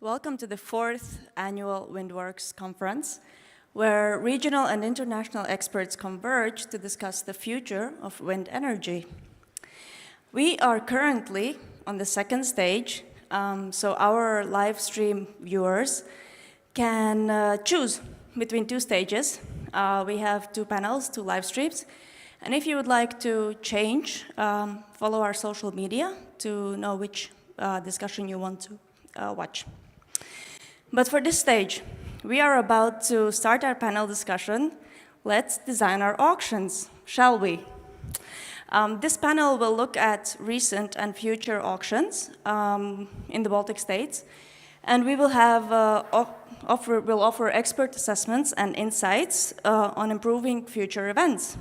Welcome to the 4th annual Windworks conference, where regional and international experts converge to discuss the future of wind energy. We are currently on the second stage, so our live stream viewers can choose between two stages. We have two panels, two live streams, and if you would like to change, follow our social media to know which discussion you want to watch. But for this stage, we are about to start our panel discussion. Let's design our auctions, shall we? This panel will look at recent and future auctions in the Baltic states, and we will have offer expert assessments and insights on improving future events.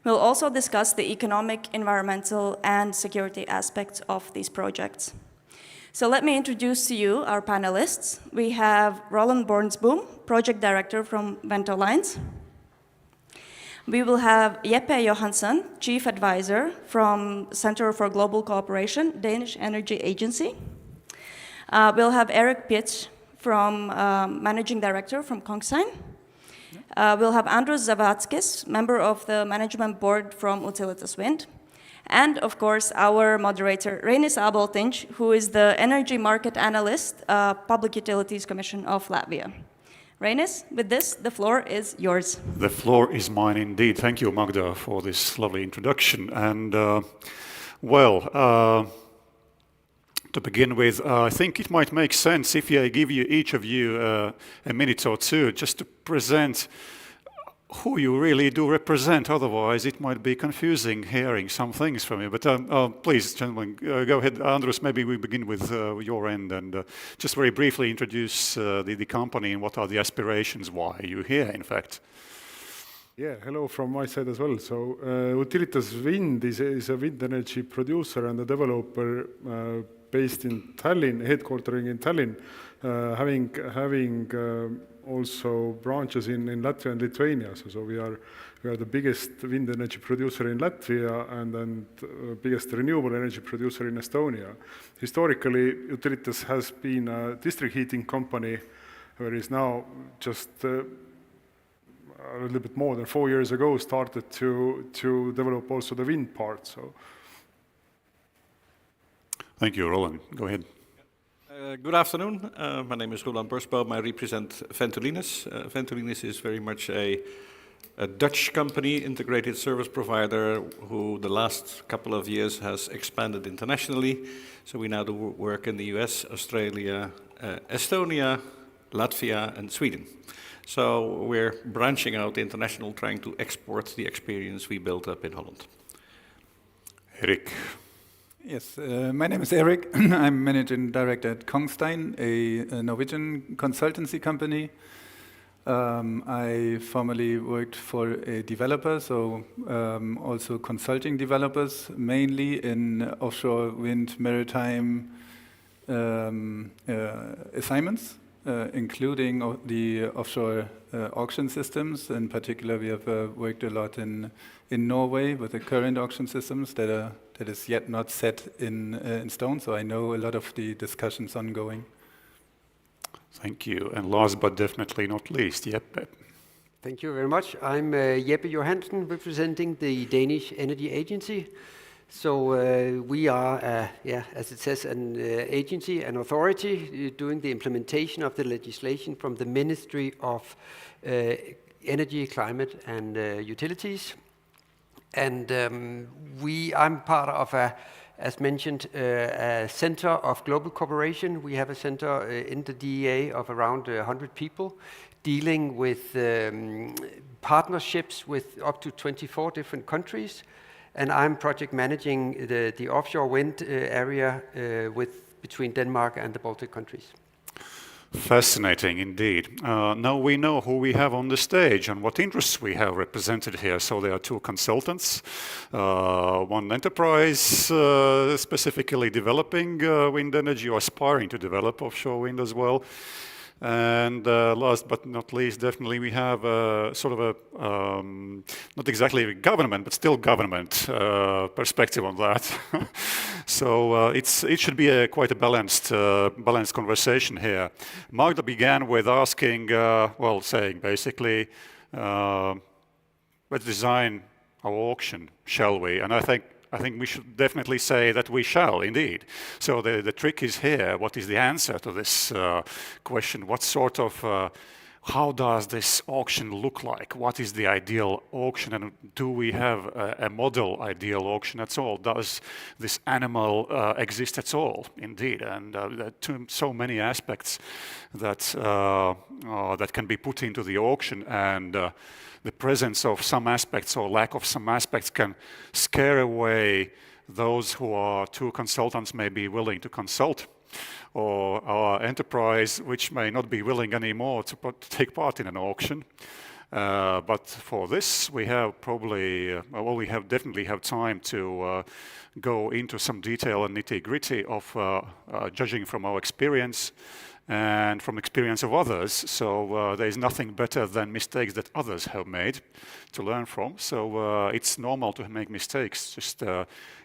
We'll also discuss the economic, environmental, and security aspects of these projects. So let me introduce to you our panelists. We have Roland Bornsboom, Project Director from Ventolines. We will have Jeppe Johansen, Chief Advisor from Center for Global Cooperation, Danish Energy Agency. We'll have Erik Pietsch, from Managing Director from Kongsheim. We'll have Andrus Zavatskis, member of the Management Board from Utilitas Wind. And, of course, our moderator, Reinis Aboltiņš, who is the Energy Market Analyst, Public Utilities Commission of Latvia. Reinis, with this, the floor is yours. The floor is mine indeed. Thank you, Magda, for this lovely introduction. And, to begin with, I think it might make sense if I give each of you a minute or two just to present who you really do represent. Otherwise, it might be confusing hearing some things from you. But please, gentlemen, go ahead. Andrus, maybe we begin with your end and just very briefly introduce the company and what are the aspirations, why you're here, in fact. Yeah, hello from my side as well. So Utilitas Wind is a wind energy producer and a developer based in Tallinn, headquartering in Tallinn, having also branches in Latvia and Lithuania. So we are the biggest wind energy producer in Latvia and biggest renewable energy producer in Estonia. Historically, Utilitas has been a district heating company, where is now just a little bit more than 4 years ago started to develop also the wind part. So. Thank you, Roland. Go ahead. Good afternoon. My name is Roland Bornsboom. I represent Ventolines. Ventolines is very much a Dutch company, integrated service provider, who the last couple of years has expanded internationally. So we now do work in the US, Australia, Estonia, Latvia, and Sweden. So we're branching out international, trying to export the experience we built up in Holland. Erik. Yes, my name is Erik. I'm Managing Director at Kongsheim, a Norwegian consultancy company. I formerly worked for a developer, so also consulting developers, mainly in offshore wind maritime assignments, including the offshore auction systems. In particular, we have worked a lot in Norway with the current auction systems that is yet not set in stone, so I know a lot of the discussions ongoing. Thank you. And last but definitely not least, Jeppe. Thank you very much. I'm Jeppe Johansen, representing the Danish Energy Agency. So we are, as it says, an agency, an authority doing the implementation of the legislation from the Ministry of Energy, Climate and Utilities. And I'm part of as mentioned, a center of global cooperation. We have a center in the DEA of around 100 people dealing with partnerships with up to 24 different countries. And I'm project managing the offshore wind area between Denmark and the Baltic countries. Fascinating indeed. Now we know who we have on the stage and what interests we have represented here. So there are two consultants, one enterprise specifically developing wind energy or aspiring to develop offshore wind as well. And last but not least, definitely we have sort of a, not exactly a government, but still government perspective on that. So it should be quite a balanced conversation here. Magda began with asking, well, saying basically, let's design our auction, shall we? And I think we should definitely say that we shall, indeed. So the trick is here. What is the answer to this question? What sort of, how does this auction look like? What is the ideal auction? And do we have a model ideal auction at all? Does this animal exist at all? Indeed. And there are so many aspects that, that can be put into the auction, and the presence of some aspects or lack of some aspects can scare away those who are two consultants may be willing to consult, or our enterprise which may not be willing anymore to take part in an auction. But for this, we have probably, well, we have definitely have time to go into some detail and nitty-gritty of judging from our experience and from experience of others. So there is nothing better than mistakes that others have made to learn from. So it's normal to make mistakes. Just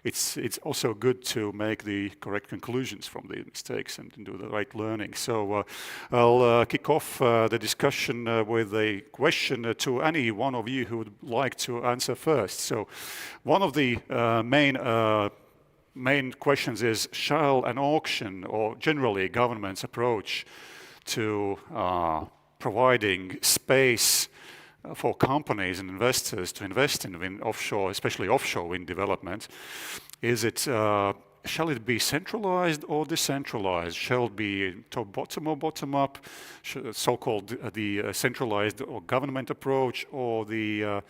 it's also good to make the correct conclusions from the mistakes and do the right learning. So I'll kick off the discussion with a question to any one of you who would like to answer first. So one of the main questions is, shall an auction, or generally government's approach to providing space for companies and investors to invest in wind offshore, especially offshore wind development, is it, shall it be centralized or decentralized? Shall it be top bottom or bottom up, so-called the centralized or government approach, or the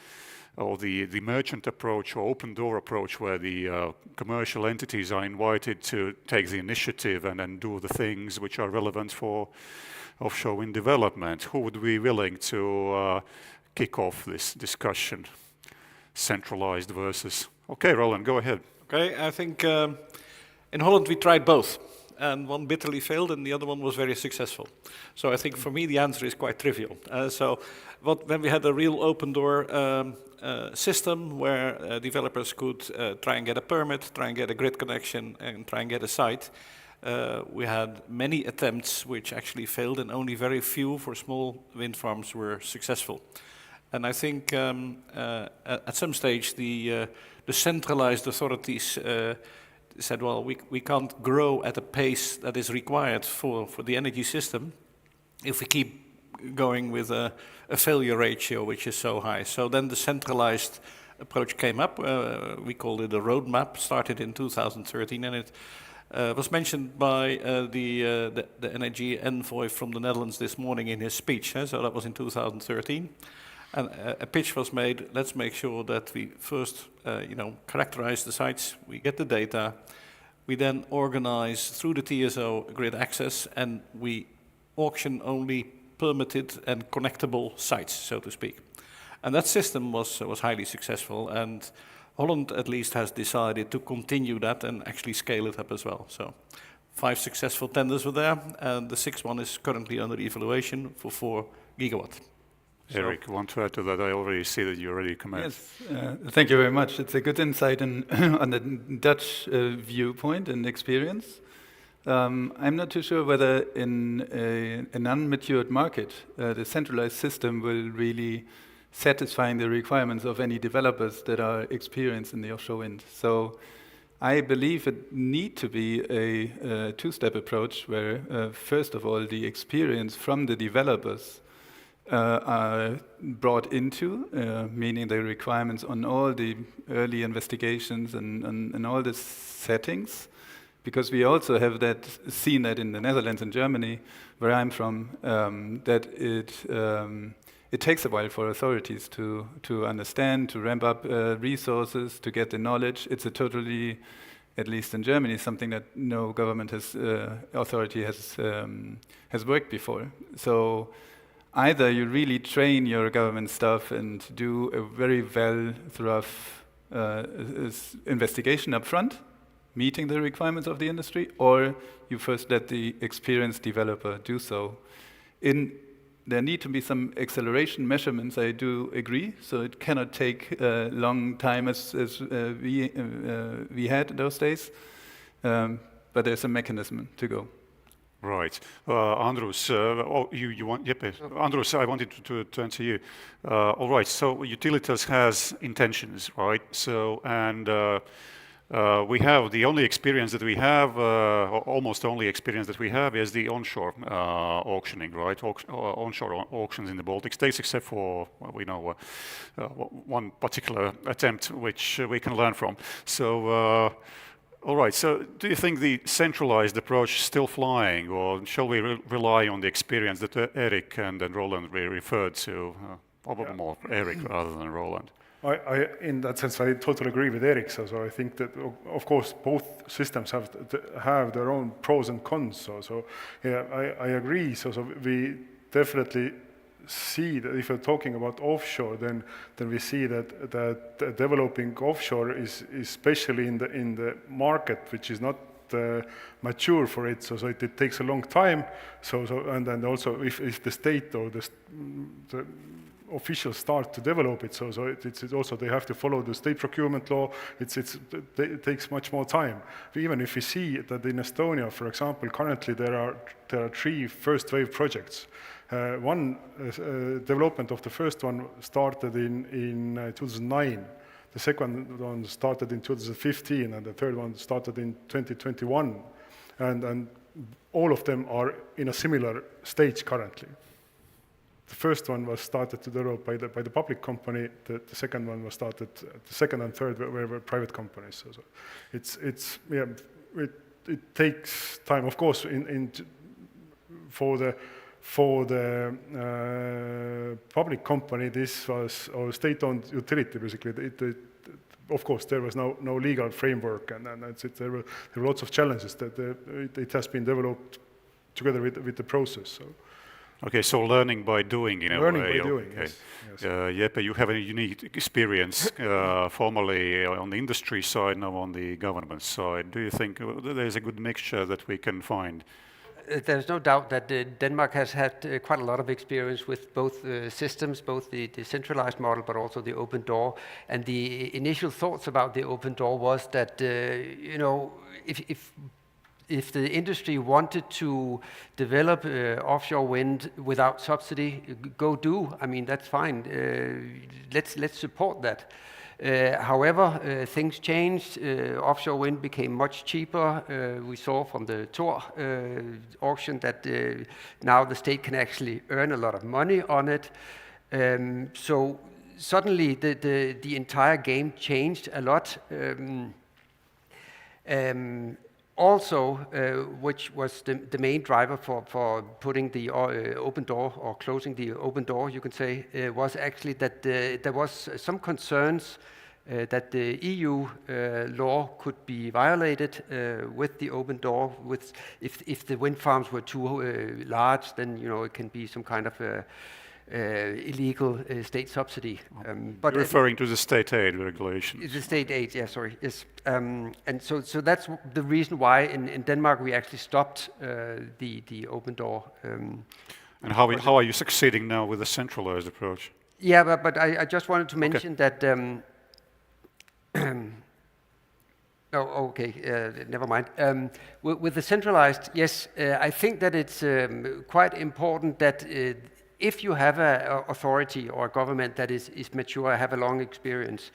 merchant approach or open door approach, where the commercial entities are invited to take the initiative and do the things which are relevant for offshore wind development? Who would be willing to kick off this discussion? Centralized versus... Okay, Roland, go ahead. Okay, I think in Holland we tried both. And one bitterly failed, and the other one was very successful. So I think for me the answer is quite trivial. When we had a real open door system where developers could try and get a permit, try and get a grid connection, and try and get a site, we had many attempts which actually failed, and only very few for small wind farms were successful. And I think at some stage the centralized authorities said, well, we can't grow at a pace that is required for the energy system if we keep going with a failure ratio which is so high. So then the centralized approach came up. We called it a roadmap, started in 2013, and it was mentioned by the energy envoy from the Netherlands this morning in his speech. So that was in 2013. And a pitch was made, let's make sure that we first characterize the sites, we get the data, we then organize through the TSO grid access, and we auction only permitted and connectable sites, so to speak. And that system was highly successful, and Holland at least has decided to continue that and actually scale it up as well. So 5 successful tenders were there, and the 6th one is currently under evaluation for 4 gigawatt. Eric, want to add to that? I already see that you already comment. Yes, thank you very much. It's a good insight on the Dutch viewpoint and experience. I'm not too sure whether in an unmatured market, the centralized system will really satisfy the requirements of any developers that are experienced in the offshore wind. So I believe it need to be a two-step approach where, first of all, the experience from the developers are brought into, meaning the requirements on all the early investigations and all the settings, because we also have seen that in the Netherlands and Germany, where I'm from, that it takes a while for authorities to understand, to ramp up resources, to get the knowledge. It's a totally, at least in Germany, something that no government authority has worked before. So either you really train your government staff and do a very thorough investigation up front, meeting the requirements of the industry, or you first let the experienced developer do so. there need to be some acceleration measurements, I do agree. So it cannot take a long time as we had those days. But there's a mechanism to go. Right. Andrus, you want, Jeppe. Andrus, I wanted to turn to you. All right, so Utilitas has intentions, right? So, and we have the only experience that we have, or almost only experience that we have, is the onshore auctioning, right? Onshore auctions in the Baltic states, except for, well, we know one particular attempt which we can learn from. So, all right, so do you think the centralized approach is still flying, or shall we rely on the experience that Eric and Roland referred to? Probably more Eric rather than Roland. In that sense, I totally agree with Eric. So I think that, of course, both systems have their own pros and cons. So yeah, I agree. So we definitely see that if we're talking about offshore, then we see that developing offshore is especially in the market which is not mature for it. So it takes a long time. And then also if the state or the officials start to develop it, so it's also they have to follow the state procurement law. It takes much more time. Even if we see that in Estonia, for example, currently there are 3 first wave projects. One development of the first one started in 2009. The second one started in 2015, and the third one started in 2021. And all of them are in a similar stage currently. The first one was started to develop by the public company. The second one was started. The second and third were private companies. So it takes time, of course. For the public company, this was a state-owned utility. Basically, of course, there was no legal framework, and there were lots of challenges that it has been developed together with the process. So. Okay, so learning by doing in a way. Learning by doing, okay. Yes. Jeppe, you have a unique experience, formerly on the industry side, now on the government side. Do you think there's a good mixture that we can find? There's no doubt that Denmark has had quite a lot of experience with both systems, both the centralized model, but also the open door. And the initial thoughts about the open door was that, if the industry wanted to develop offshore wind without subsidy, go do. I mean, that's fine. Let's support that. However, things changed. Offshore wind became much cheaper. We saw from the Thor auction that now the state can actually earn a lot of money on it. So suddenly the entire game changed a lot. Also, which was the main driver for putting the open door or closing the open door, you can say, was actually that there was some concerns that the EU law could be violated with the open door. If the wind farms were too large, then it can be some kind of illegal state subsidy. But you're referring to the state aid regulation. The state aid, yeah, sorry, yes. And so that's the reason why in Denmark we actually stopped the open door. And how are you succeeding now with the centralized approach? Yeah, but I just wanted to mention that. Never mind. With the centralized, yes, I think that it's quite important that if you have an authority or a government that is mature, have a long experience.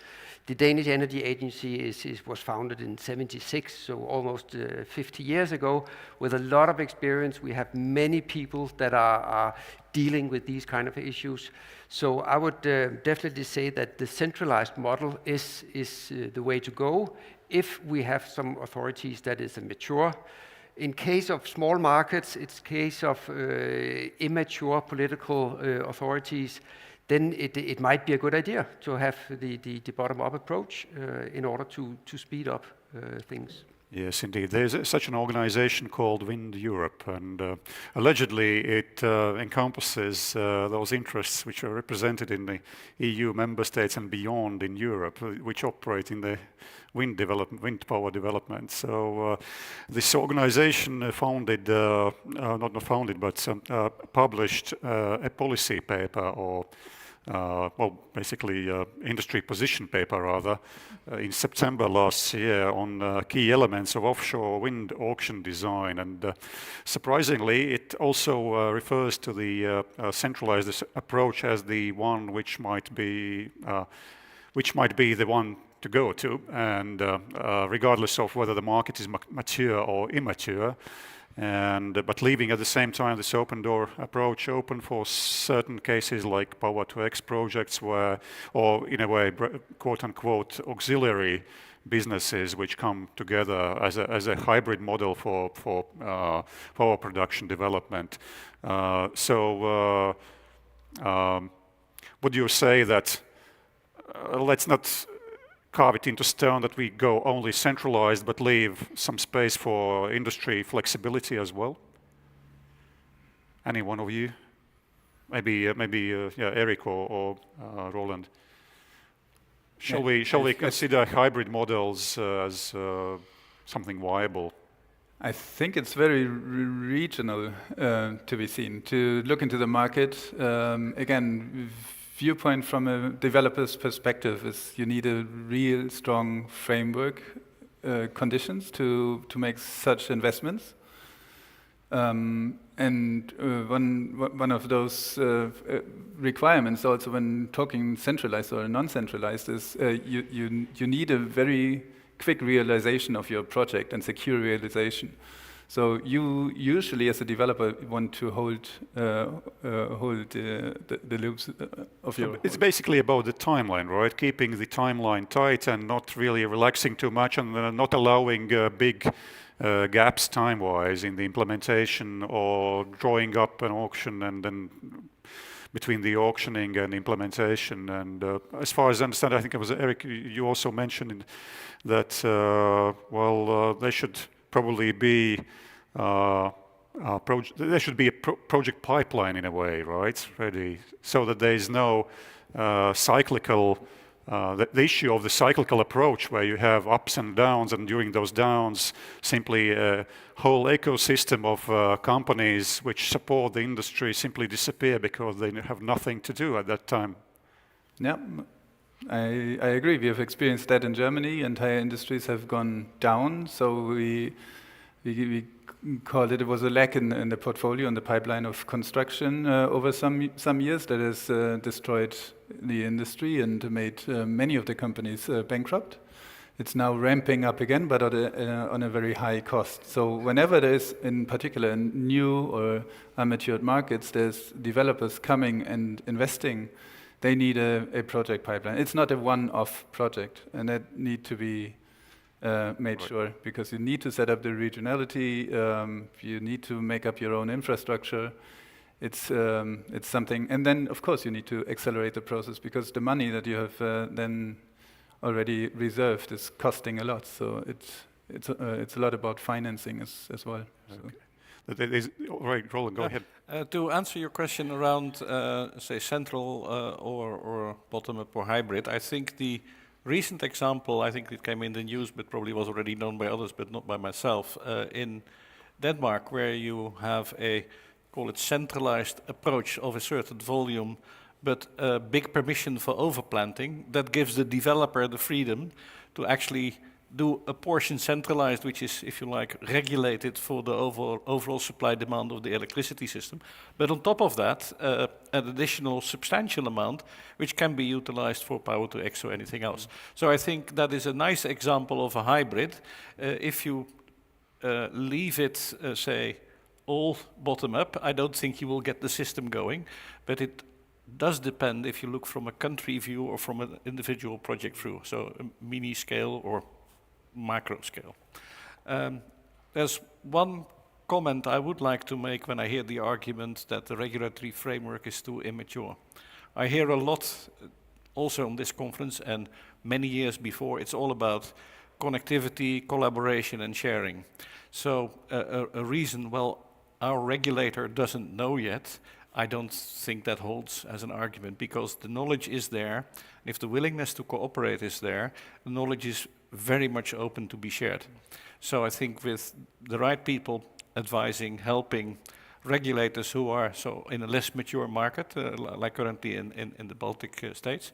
The Danish Energy Agency was founded in '76, so almost 50 years ago, with a lot of experience. We have many people that are dealing with these kind of issues. So I would definitely say that the centralized model is the way to go if we have some authorities that is mature. In case of small markets, it's case of immature political authorities, then it might be a good idea to have the bottom-up approach in order to speed up things. Yes, indeed. There's such an organization called Wind Europe, and allegedly it encompasses those interests which are represented in the EU member states and beyond in Europe, which operate in the wind power development. So this organization founded, not founded, but published a policy paper, or basically industry position paper rather, in September last year on key elements of offshore wind auction design. And surprisingly, it also refers to the centralized approach as the one which might be the one to go to, and regardless of whether the market is mature or immature. But leaving at the same time this open door approach open for certain cases like power to X projects, where, or in a way, quote unquote, auxiliary businesses which come together as a hybrid model for power production development. Would you say that let's not carve it into stone that we go only centralized, but leave some space for industry flexibility as well? Any one of you? Maybe Eric or Roland. Shall we consider hybrid models as something viable? I think it's very regional to be seen. To look into the market, again, viewpoint from a developer's perspective is you need a real strong framework conditions to make such investments. And one of those requirements also when talking centralized or non-centralized is you need a very quick realization of your project and secure realization. So you usually, as a developer, want to hold the loops of your. It's basically about the timeline, right? Keeping the timeline tight and not really relaxing too much, and not allowing big gaps time-wise in the implementation, or drawing up an auction and then between the auctioning and implementation. And as far as I understand, I think it was Eric, you also mentioned that there should probably be there should be a project pipeline in a way, right? Ready, so that there is no cyclical. The issue of the cyclical approach, where you have ups and downs, and during those downs, simply a whole ecosystem of companies which support the industry simply disappear because they have nothing to do at that time. Yeah, I agree. We have experienced that in Germany. Entire industries have gone down. So we called it was a lack in the portfolio and the pipeline of construction over some years that has destroyed the industry and made many of the companies bankrupt. It's now ramping up again, but on a very high cost. So whenever there is, in particular, in new or unmatured markets, there's developers coming and investing, they need a project pipeline. It's not a one-off project, and that need to be made sure, because you need to set up the regionality, you need to make up your own infrastructure. It's something, and then of course you need to accelerate the process, because the money that you have then already reserved is costing a lot. So it's a lot about financing as well. Okay. Right, Roland, go ahead. To answer your question around, say, central or bottom-up or hybrid, I think the recent example, I think it came in the news, but probably was already known by others, but not by myself, in Denmark, where you have a, call it centralized approach of a certain volume, but a big permission for overplanting that gives the developer the freedom to actually do a portion centralized, which is, if you like, regulated for the overall supply demand of the electricity system. But on top of that, an additional substantial amount, which can be utilized for power to X or anything else. So I think that is a nice example of a hybrid. If you leave it, say, all bottom up, I don't think you will get the system going, but it does depend if you look from a country view or from an individual project view, so a mini scale or macro scale. There's one comment I would like to make when I hear the argument that the regulatory framework is too immature. I hear a lot also on this conference and many years before, it's all about connectivity, collaboration, and sharing. So a reason, well, our regulator doesn't know yet, I don't think that holds as an argument, because the knowledge is there. And if the willingness to cooperate is there, the knowledge is very much open to be shared. So I think with the right people advising, helping regulators who are so in a less mature market, like currently in the Baltic states,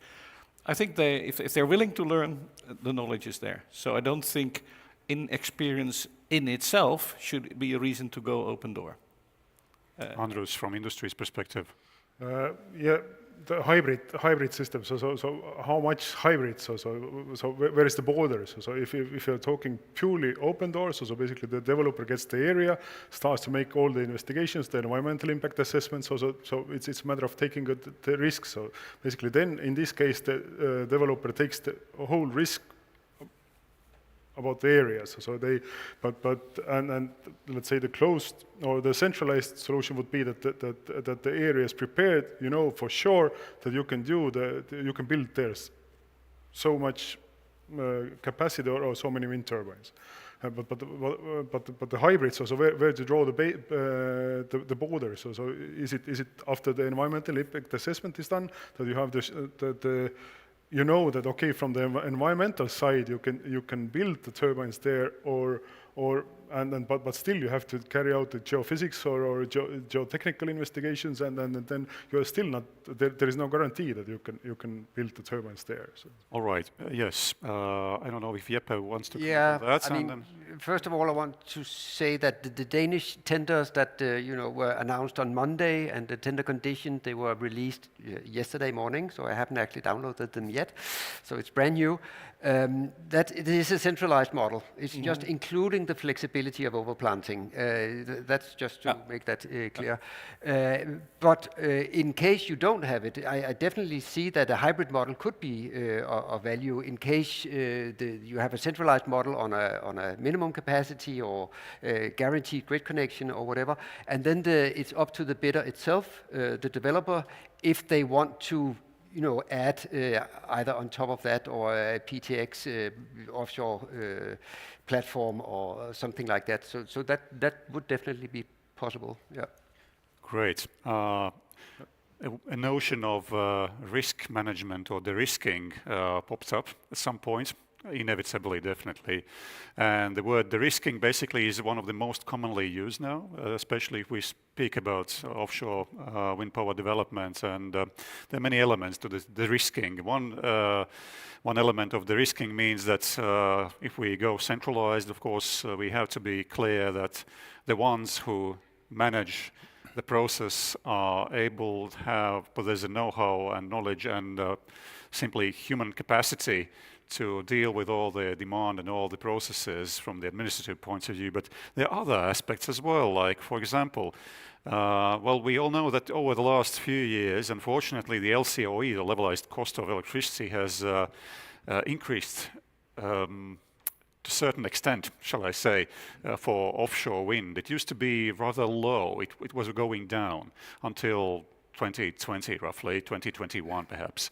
I think if they're willing to learn, the knowledge is there. So I don't think inexperience in itself should be a reason to go open door. Andrus, from industry's perspective. Yeah, the hybrid system. So how much hybrid? So where is the border? So if you're talking purely open doors, so basically the developer gets the area, starts to make all the investigations, the environmental impact assessments. So it's a matter of taking the risk. So basically, then in this case, the developer takes the whole risk about the areas. So they, and let's say the closed or the centralized solution would be that the area is prepared, you know, for sure that you can you can build there so much capacity or so many wind turbines. But the hybrids, so where to draw the border? So is it after the environmental impact assessment is done that you have the you know that, okay, from the environmental side you can build the turbines there, but still you have to carry out the geophysics or geotechnical investigations, and then you are still not there is no guarantee that you can build the turbines there. So. All right. Yes. I don't know if Jeppe wants to Yeah, comment on that. I mean, first of all, I want to say that the Danish tenders that were announced on Monday, and the tender conditions, they were released yesterday morning, so I haven't actually downloaded them yet, so it's brand new. That it is a centralized model. It's just including the flexibility of overplanting. That's just to make that clear. But in case you don't have it, I definitely see that a hybrid model could be of value in case you have a centralized model on a minimum capacity or guaranteed grid connection or whatever, and then it's up to the bidder itself, the developer, if they want to add either on top of that or a PTX offshore platform or something like that. So that would definitely be possible. Yeah. Great. A notion of risk management or de-risking pops up at some point. Inevitably, definitely. And the word de-risking basically is one of the most commonly used now, especially if we speak about offshore wind power developments. And there are many elements to this de-risking. One element of de-risking means that if we go centralized, of course, we have to be clear that the ones who manage the process are able to have there's a know-how and knowledge and simply human capacity to deal with all the demand and all the processes from the administrative point of view. But there are other aspects as well, like, for example, we all know that over the last few years, unfortunately, the LCOE, the levelized cost of electricity, has increased to a certain extent, shall I say, for offshore wind. It used to be rather low. It was going down until 2020, roughly, 2021 perhaps.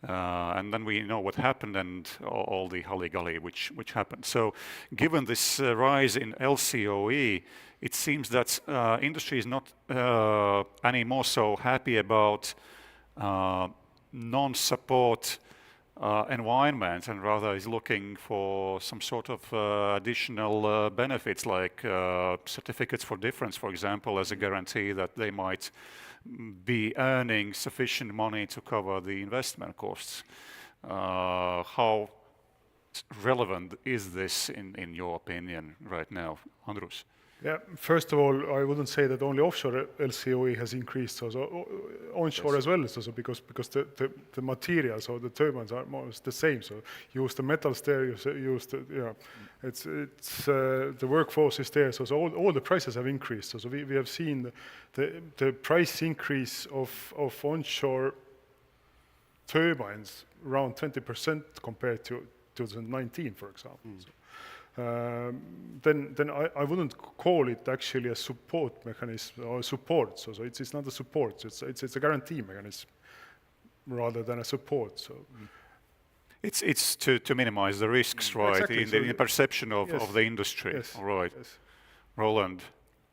And then we know what happened and all the hully-gully which happened. So given this rise in LCOE, it seems that industry is not anymore so happy about non-support environment, and rather is looking for some sort of additional benefits, like certificates for difference, for example, as a guarantee that they might be earning sufficient money to cover the investment costs. How relevant is this in your opinion right now, Andrus? Yeah, first of all, I wouldn't say that only offshore LCOE has increased, so onshore as well, so because the materials or the turbines are more the same. So you use the metals there, use the it's the workforce is there. So all the prices have increased. So we have seen the price increase of onshore turbines around 20% compared to 2019, for example. So, then I wouldn't call it actually a support mechanism or support. So it's not a support. It's a guarantee mechanism rather than a support. So. It's to minimize the risks, right? Exactly. In the perception of Yes. the industry. Yes. All right. Yes. Roland,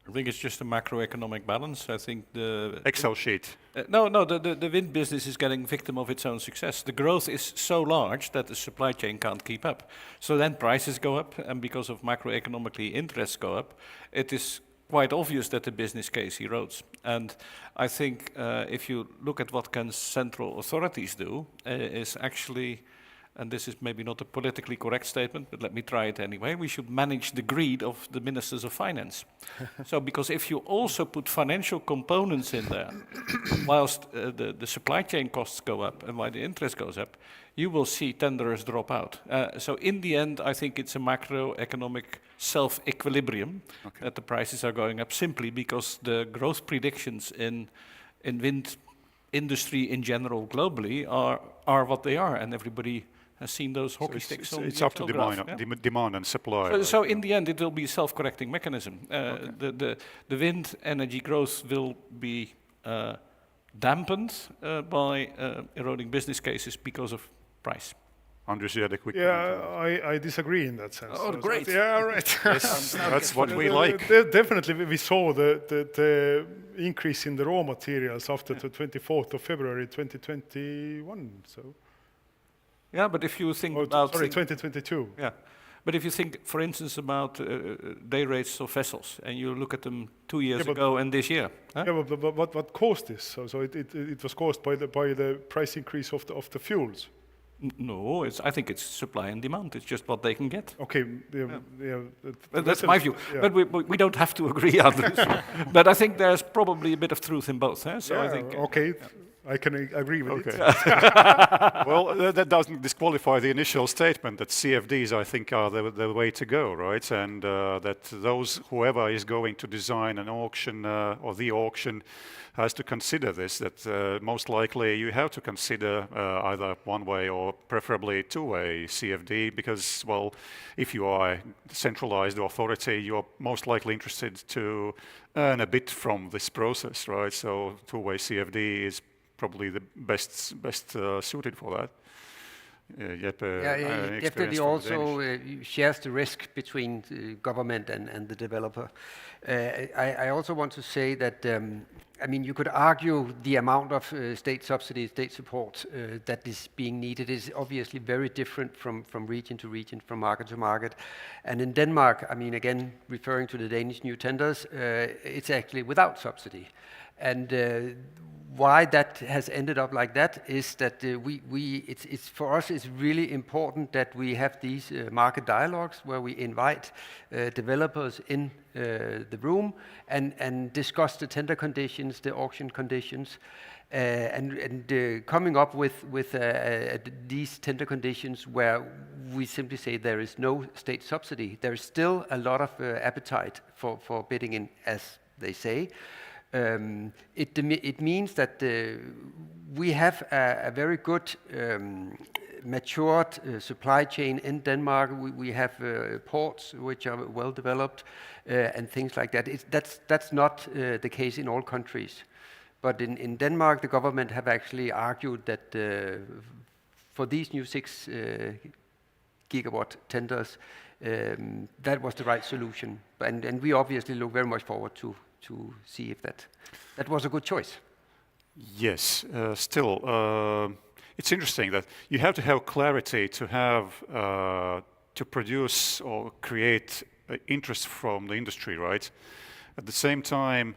I think it's just a macroeconomic balance. I think the Excel sheet. the wind business is getting victim of its own success. The growth is so large that the supply chain can't keep up. So then prices go up, and because of macroeconomically interests go up, it is quite obvious that the business case erodes. And I think if you look at what can central authorities do, is actually, and this is maybe not a politically correct statement, but let me try it anyway, we should manage the greed of the ministers of finance. So, because if you also put financial components in there, whilst the supply chain costs go up and while the interest goes up, you will see tenderers drop out. So in the end, I think it's a macroeconomic self-equilibrium that the prices are going up simply because the growth predictions in wind industry in general globally are what they are, and everybody has seen those hockey sticks on It's the up to Excel graph, demand, yeah? demand and supply. So, right? so in the end, it will be a self-correcting mechanism. The wind energy growth will be dampened by eroding business cases because of price. Andres, you had a quick comment. Yeah, I disagree in that sense. Oh, great. Yeah, right. Yes, that's what we like. Definitely, we saw the increase in the raw materials after the 24th of February 2021. So, Yeah, but if you think oh, about... sorry, 2022. Yeah, but if you think, for instance, about day rates of vessels, and you look at them 2 years ago and this year. Huh? Yeah, but what caused this? So it was caused by the price increase of the fuels. No, I think it's supply and demand. It's just what they can get. Okay, yeah. That's my view. Yeah. But we don't have to agree on this. But I think there's probably a bit of truth in both. So Yeah, I think. okay, I can agree with it. Well, that doesn't disqualify the initial statement that CFDs, I think, are the way to go, right? And that whoever is going to design an auction or the auction has to consider this, that most likely you have to consider either one-way or preferably two-way CFD because, well, if you are a centralized authority, you're most likely interested to earn a bit from this process, right? So two-way CFD is probably the best suited for that. Jeppe, It definitely also shares the risk between the government and the developer. I also want to say that, I mean, you could argue the amount of state subsidy, state support that is being needed is obviously very different from region to region, from market to market. And in Denmark, I mean, again, referring to the Danish new tenders, it's actually without subsidy. And why that has ended up like that is that it's for us it's really important that we have these market dialogues where we invite developers in the room and discuss the tender conditions, the auction conditions, and coming up with these tender conditions where we simply say there is no state subsidy. There is still a lot of appetite for bidding in, as they say. It means that we have a very good matured supply chain in Denmark. We have ports which are well developed and things like that. That's not the case in all countries. But in Denmark, the government have actually argued that for these new 6 gigawatt tenders, that was the right solution. And we obviously look very much forward to see if that was a good choice. Yes, still, it's interesting that you have to have clarity to have to produce or create interest from the industry, right? At the same time,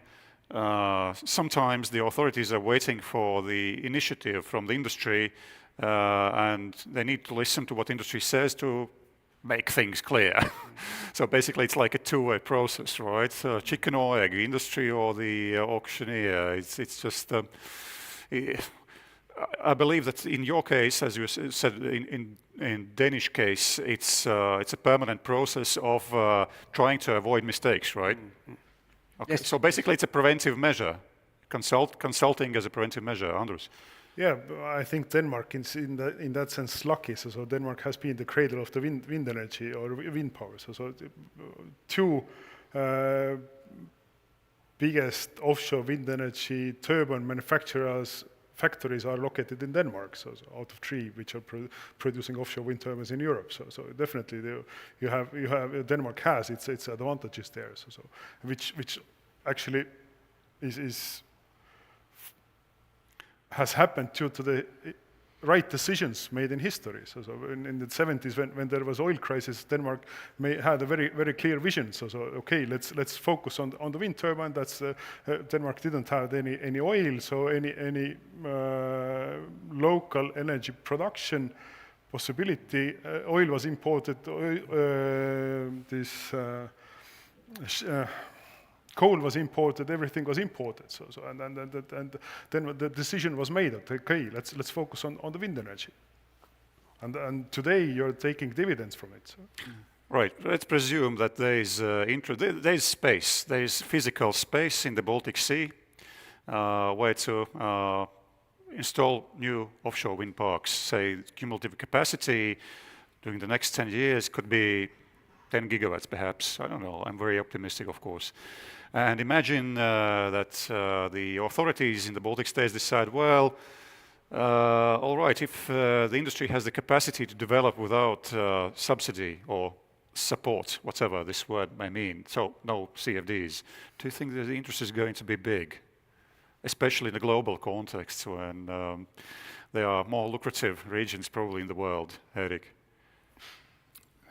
sometimes the authorities are waiting for the initiative from the industry, and they need to listen to what industry says to make things clear. So basically it's like a two-way process, right? Chicken or egg, industry or the auctioneer. It's just, I believe that in your case, as you said, in Danish case, it's a permanent process of trying to avoid mistakes, right? Okay. Yes. So basically it's a preventive measure, consulting as a preventive measure. Anders? Yeah, I think Denmark is in that sense lucky. So Denmark has been the cradle of the wind energy or wind power. So 2 biggest offshore wind energy turbine manufacturers factories are located in Denmark, so out of 3 which are producing offshore wind turbines in Europe. So definitely Denmark has its advantages there. So which actually has happened due to the right decisions made in history. So in the 70s, when there was oil crisis, Denmark had a very, very clear vision. So okay, let's focus on the wind turbine. That's Denmark didn't have any oil, so any local energy production possibility. Oil was imported. Coal was imported, everything was imported. And then the decision was made that, okay, let's focus on the wind energy. And today you're taking dividends from it. So. Right, let's presume that there's space, there's physical space in the Baltic Sea where to install new offshore wind parks. Say cumulative capacity during the next 10 years could be 10 gigawatts perhaps, I don't know, I'm very optimistic of course. And imagine that the authorities in the Baltic states decide, well, all right, if the industry has the capacity to develop without subsidy or support, whatever this word may mean, so no CFDs, do you think that the interest is going to be big? Especially in the global context when there are more lucrative regions probably in the world, Erik?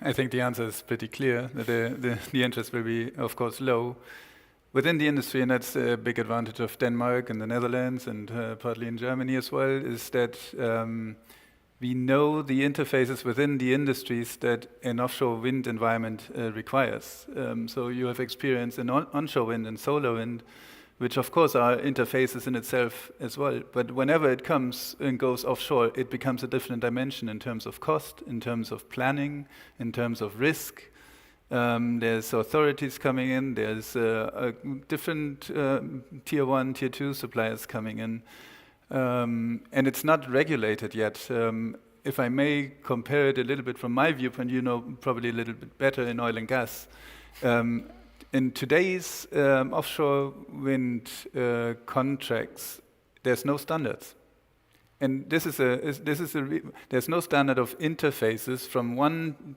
I think the answer is pretty clear. The interest will be, of course, low within the industry, and that's a big advantage of Denmark and the Netherlands and partly in Germany as well, is that we know the interfaces within the industries that an offshore wind environment requires. So you have experience in onshore wind and solar wind, which of course are interfaces in itself as well. But whenever it comes and goes offshore, it becomes a different dimension in terms of cost, in terms of planning, in terms of risk. There's authorities coming in, there's different tier 1, tier 2 suppliers coming in. And it's not regulated yet. If I may compare it a little bit from my viewpoint, you know probably a little bit better in oil and gas. In today's offshore wind contracts, there's no standards. And there's no standard of interfaces from one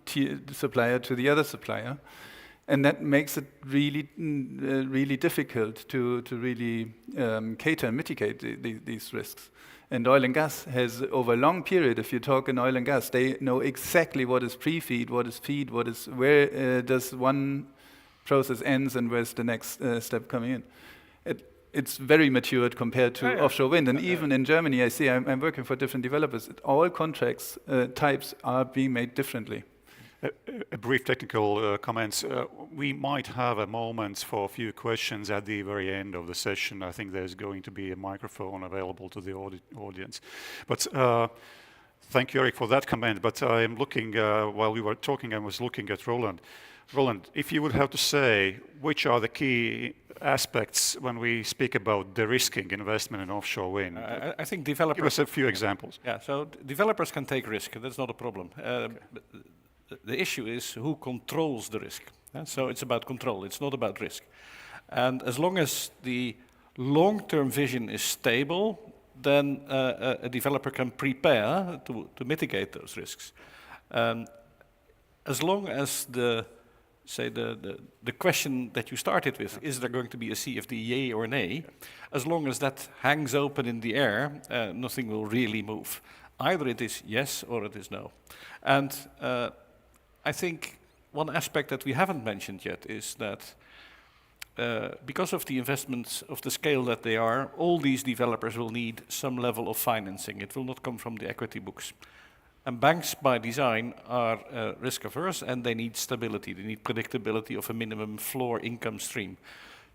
supplier to the other supplier. And that makes it really, really difficult to really cater and mitigate these risks. And oil and gas has, over a long period, if you talk in oil and gas, they know exactly what is pre-feed, what is feed, where does one process ends and where's the next step coming in. It's very matured compared to offshore wind. And even in Germany, I see, I'm working for different developers, all contracts types are being made differently. A brief technical comments. We might have a moment for a few questions at the very end of the session. I think there's going to be a microphone available to the audience. But thank you, Erik, for that comment. But I am looking, while we were talking, I was looking at Roland. Roland, if you would have to say which are the key aspects when we speak about de-risking investment in offshore wind, I think developers... Give us a few examples. Yeah, so developers can take risk, that's not a problem. The issue is who controls the risk. So it's about control, it's not about risk. And as long as the long-term vision is stable, then a developer can prepare to mitigate those risks. As long as the question that you started with, is there going to be a CFD, yay or nay? As long as that hangs open in the air, nothing will really move. Either it is yes or it is no. And I think one aspect that we haven't mentioned yet is that because of the investments of the scale that they are, all these developers will need some level of financing. It will not come from the equity books. And banks, by design, are risk averse and they need stability. They need predictability of a minimum floor income stream.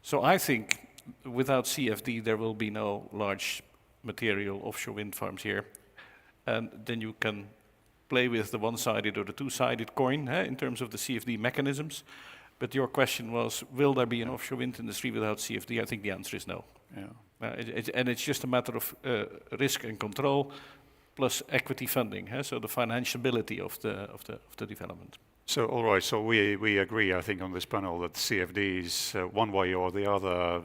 So I think without CFD, there will be no large material offshore wind farms here. And then you can play with the one-sided or the two-sided coin in terms of the CFD mechanisms. But your question was, will there be an offshore wind industry without CFD? I think the answer is no. Yeah. And it's just a matter of risk and control, plus equity funding, so the financiability of the development. So, all right, so we agree, I think, on this panel that CFDs, one way or the other,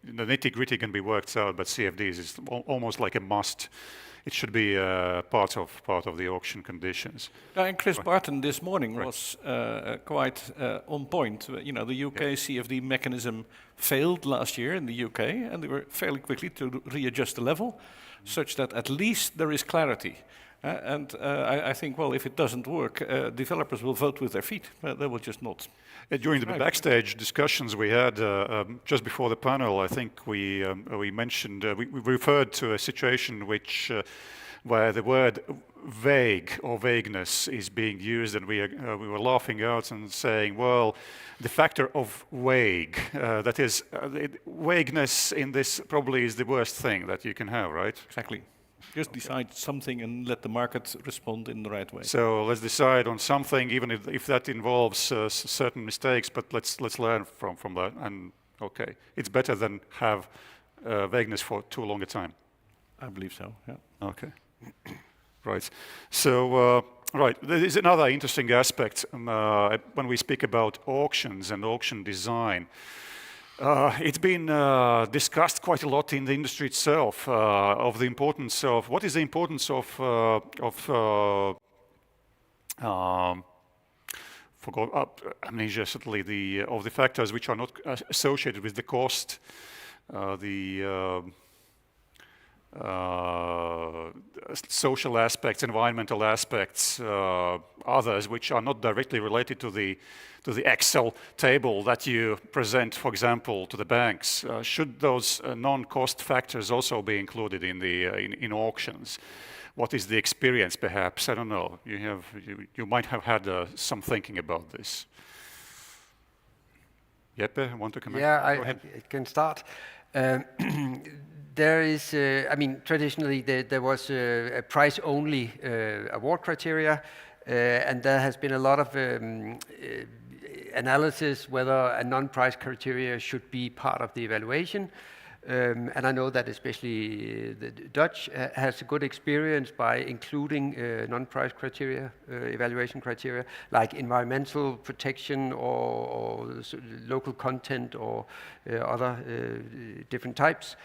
the nitty-gritty can be worked out, but CFDs is almost like a must. It should be part of the auction conditions. And Chris Barton this morning was quite on point. You know, the UK CFD mechanism failed last year in the UK, and they were fairly quickly to readjust the level, such that at least there is clarity. I think, well, if it doesn't work, developers will vote with their feet. They will just not. During the backstage discussions we had just before the panel, I think we mentioned, we referred to a situation where the word vague or vagueness is being used, and we were laughing out and saying, well, the factor of vague, that is, vagueness in this probably is the worst thing that you can have, right? Exactly. Just decide something and let the market respond in the right way. So let's decide on something, even if that involves certain mistakes, but let's learn from that. And okay, it's better than have vagueness for too long a time. I believe so, yeah. Okay, right. So, right, there is another interesting aspect when we speak about auctions and auction design. It's been discussed quite a lot in the industry itself of the importance of what is the importance of amnesia, certainly of the factors which are not associated with the cost, social aspects, environmental aspects, others which are not directly related to the Excel table that you present, for example, to the banks. Should those non-cost factors also be included in auctions? What is the experience, perhaps? I don't know. You might have had some thinking about this. Jeppe, want to comment? Yeah, I can start. There is, I mean, traditionally there was a price-only award criteria, and there has been a lot of analysis whether a non-price criteria should be part of the evaluation. And I know that especially the Dutch has a good experience by including non-price criteria, evaluation criteria, like environmental protection or local content or other different types.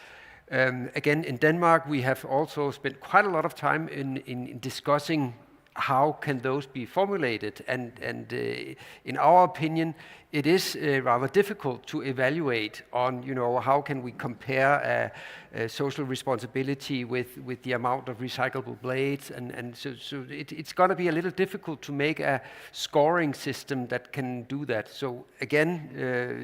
Again, in Denmark, we have also spent quite a lot of time in discussing how can those be formulated, and in our opinion, it is rather difficult to evaluate on, you know, how can we compare social responsibility with the amount of recyclable blades, and so it's going to be a little difficult to make a scoring system that can do that. So again,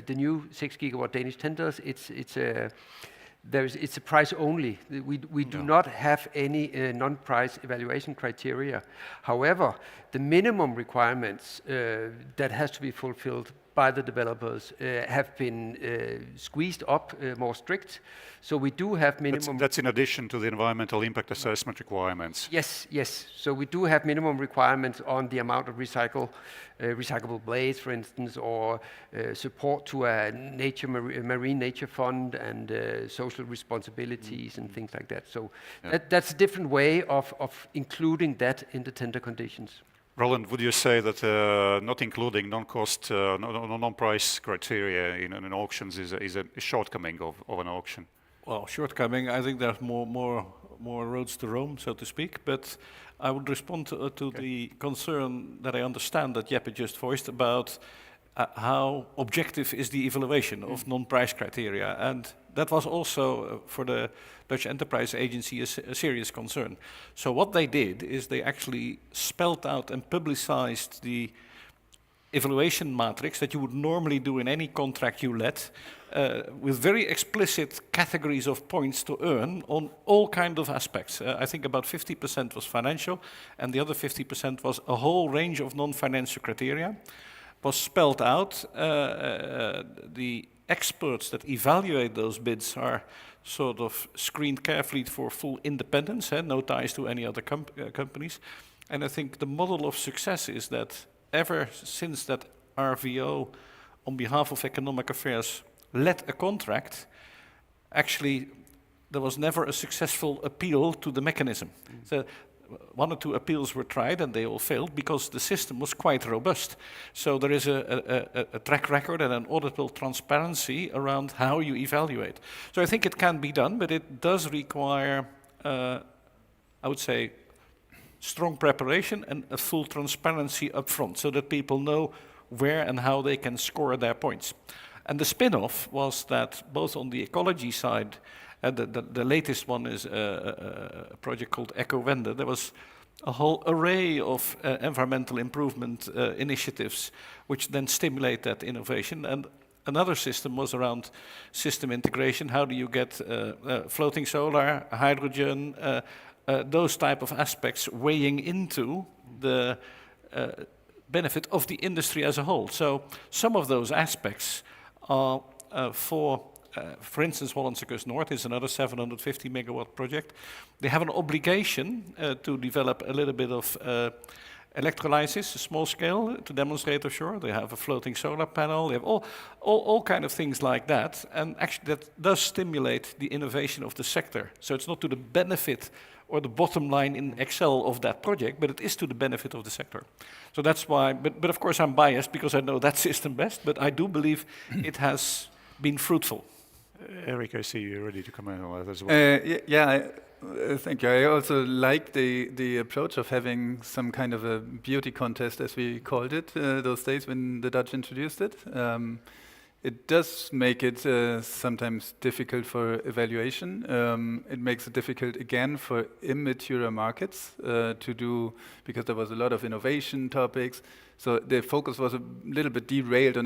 the new 6 gigawatt Danish tenders, it's a price only. We do not have any non-price evaluation criteria. However, the minimum requirements that has to be fulfilled by the developers have been squeezed up, more strict. So we do have minimum... That's in addition to the environmental impact assessment requirements. Yes, yes. So we do have minimum requirements on the amount of recyclable blades, for instance, or support to a marine nature fund and social responsibilities and things like that. So that's a different way of including that in the tender conditions. Roland, would you say that not including non-cost, non-price criteria in auctions is a shortcoming of an auction? Well, shortcoming, I think there's more roads to Rome, so to speak, but I would respond to the concern that I understand that Jeppe just voiced about how objective is the evaluation of non-price criteria, and that was also for the Dutch Enterprise Agency a serious concern. So what they did is they actually spelled out and publicized the evaluation matrix that you would normally do in any contract you let, with very explicit categories of points to earn on all kind of aspects. I think about 50% was financial, and the other 50% was a whole range of non-financial criteria. Was spelled out. The experts that evaluate those bids are sort of screened carefully for full independence, no ties to any other companies. And I think the model of success is that ever since that RVO, on behalf of Economic Affairs, led a contract, actually there was never a successful appeal to the mechanism. So one or two appeals were tried and they all failed because the system was quite robust. So there is a track record and an auditable transparency around how you evaluate. So I think it can be done, but it does require, I would say, strong preparation and a full transparency up front so that people know where and how they can score their points. And the spin-off was that both on the ecology side, the latest one is a project called EcoWende. There was a whole array of environmental improvement initiatives which then stimulate that innovation. And another system was around system integration. How do you get floating solar, hydrogen, those type of aspects weighing into the benefit of the industry as a whole. So some of those aspects are for instance, Hollandse Kust Noord is another 750 megawatt project. They have an obligation to develop a little bit of electrolysis, small scale, to demonstrate offshore. They have a floating solar panel. They have all kind of things like that. And actually that does stimulate the innovation of the sector. So it's not to the benefit or the bottom line in Excel of that project, but it is to the benefit of the sector. So that's why, but of course I'm biased because I know that system best, but I do believe it has been fruitful. Eric, I see you're ready to comment on that as well. Thank you. I also like the approach of having some kind of a beauty contest, as we called it those days when the Dutch introduced it. It does make it sometimes difficult for evaluation. It makes it difficult again for immature markets to do, because there was a lot of innovation topics. So the focus was a little bit derailed on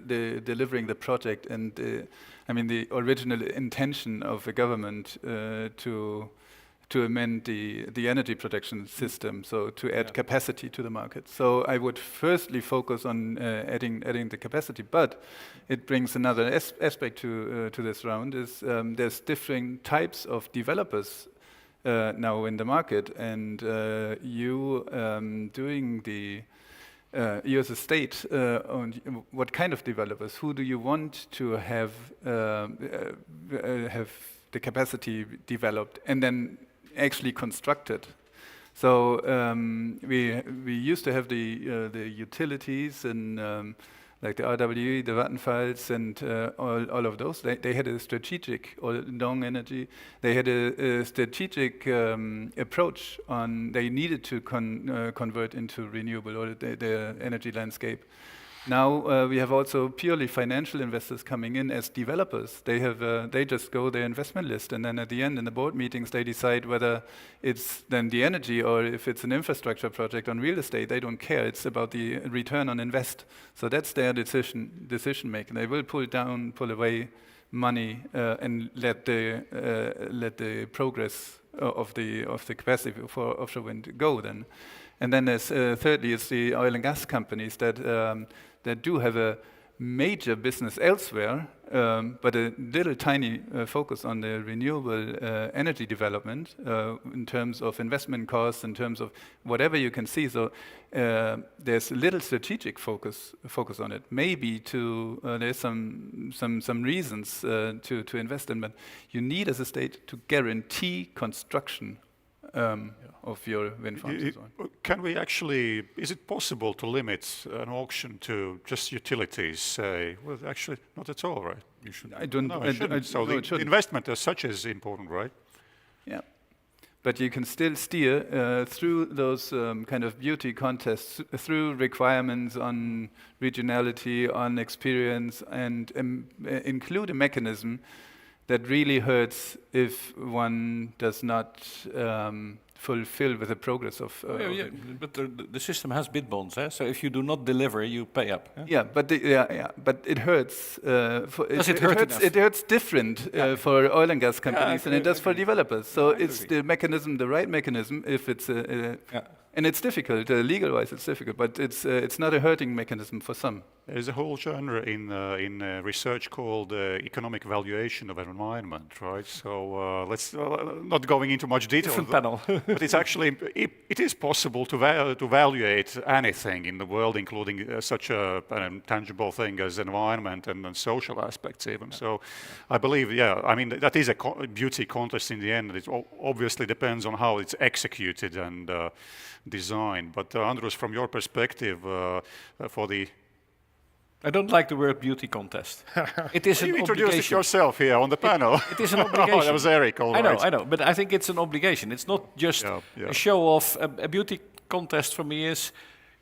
delivering the project, and the original intention of the government to amend the energy production system, so to add capacity to the market. So I would firstly focus on adding the capacity, but it brings another aspect to this round, is there's different types of developers now in the market, and you as a state, what kind of developers? Who do you want to have the capacity developed and then actually constructed? So we used to have the utilities and like the RWE, the Vattenfalls, and all of those. They had a strategic, or Dong Energy. They had a strategic approach on. They needed to convert into renewable, or the energy landscape. Now we have also purely financial investors coming in as developers. They just go their investment list, and then at the end in the board meetings they decide whether it's then the energy or if it's an infrastructure project on real estate. They don't care. It's about the return on invest. So that's their decision making. They will pull away money and let the progress of the capacity for offshore wind go then. And then there's thirdly, it's the oil and gas companies that do have a major business elsewhere, but a little tiny focus on the renewable energy development in terms of investment costs, in terms of whatever you can see. So there's a little strategic focus on it. Maybe there's some reasons to invest in, but you need as a state to guarantee construction of your wind farms and so on. Can we actually, is it possible to limit an auction to just utilities, say? Well, actually, not at all, right? You should. So the investment as such is important, right? Yeah. But you can still steer through those kind of beauty contests, through requirements on regionality, on experience, and include a mechanism that really hurts if one does not fulfill with the progress of. But the system has bid bonds, so if you do not deliver, you pay up. But it hurts. Does it hurt? It hurts different for oil and gas companies than it does for developers. So it's the right mechanism. If it's and it's difficult legal-wise, it's difficult, but it's not a hurting mechanism for some. There's a whole genre in research called economic valuation of environment, right? So let's not going into much detail. Different panel. But it's actually it is possible to evaluate anything in the world, including such a tangible thing as environment and social aspects even. So I believe, yeah, I mean that is a beauty contest in the end. It obviously depends on how it's executed and designed. But Andrus, from your perspective, for the I don't like the word beauty contest. It is an you introduced it obligation. yourself here on the panel. It is an obligation. Oh, that was Eric, all right. I know, but I think it's an obligation. It's not just a show off. A beauty contest for me is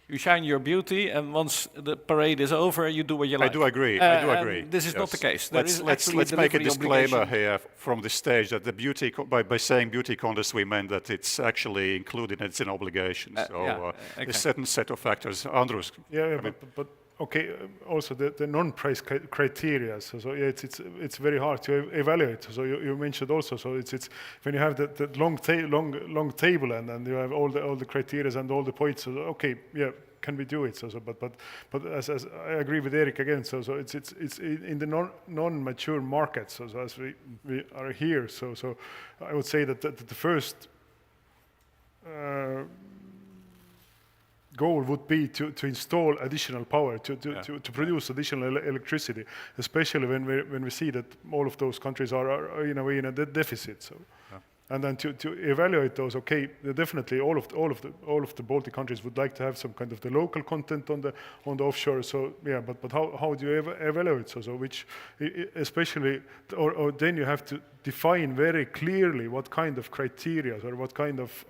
you shine your beauty, and once the parade is over, you do what you like. I do agree. I do agree. This is not the case. Let's make a disclaimer here from this stage that the beauty by saying beauty contest, we meant that it's actually included. It's an obligation. So exactly. a certain set of factors. Andrus. But okay, also the non-price criteria. So yeah, it's very hard to evaluate. So you mentioned also. So it's when you have the long table and you have all the criteria and all the points. So okay, yeah, can we do it? So but as I agree with Eric again. So it's in the non-mature markets. So as we are here. So I would say that the first goal would be to install additional power, to produce additional electricity, especially when we see that all of those countries are in a way in a deficit. So, and then to evaluate those, okay, definitely all of the Baltic countries would like to have some kind of the local content on the offshore. So yeah, but how do you evaluate? So which especially or then you have to define very clearly what kind of criteria or what kind of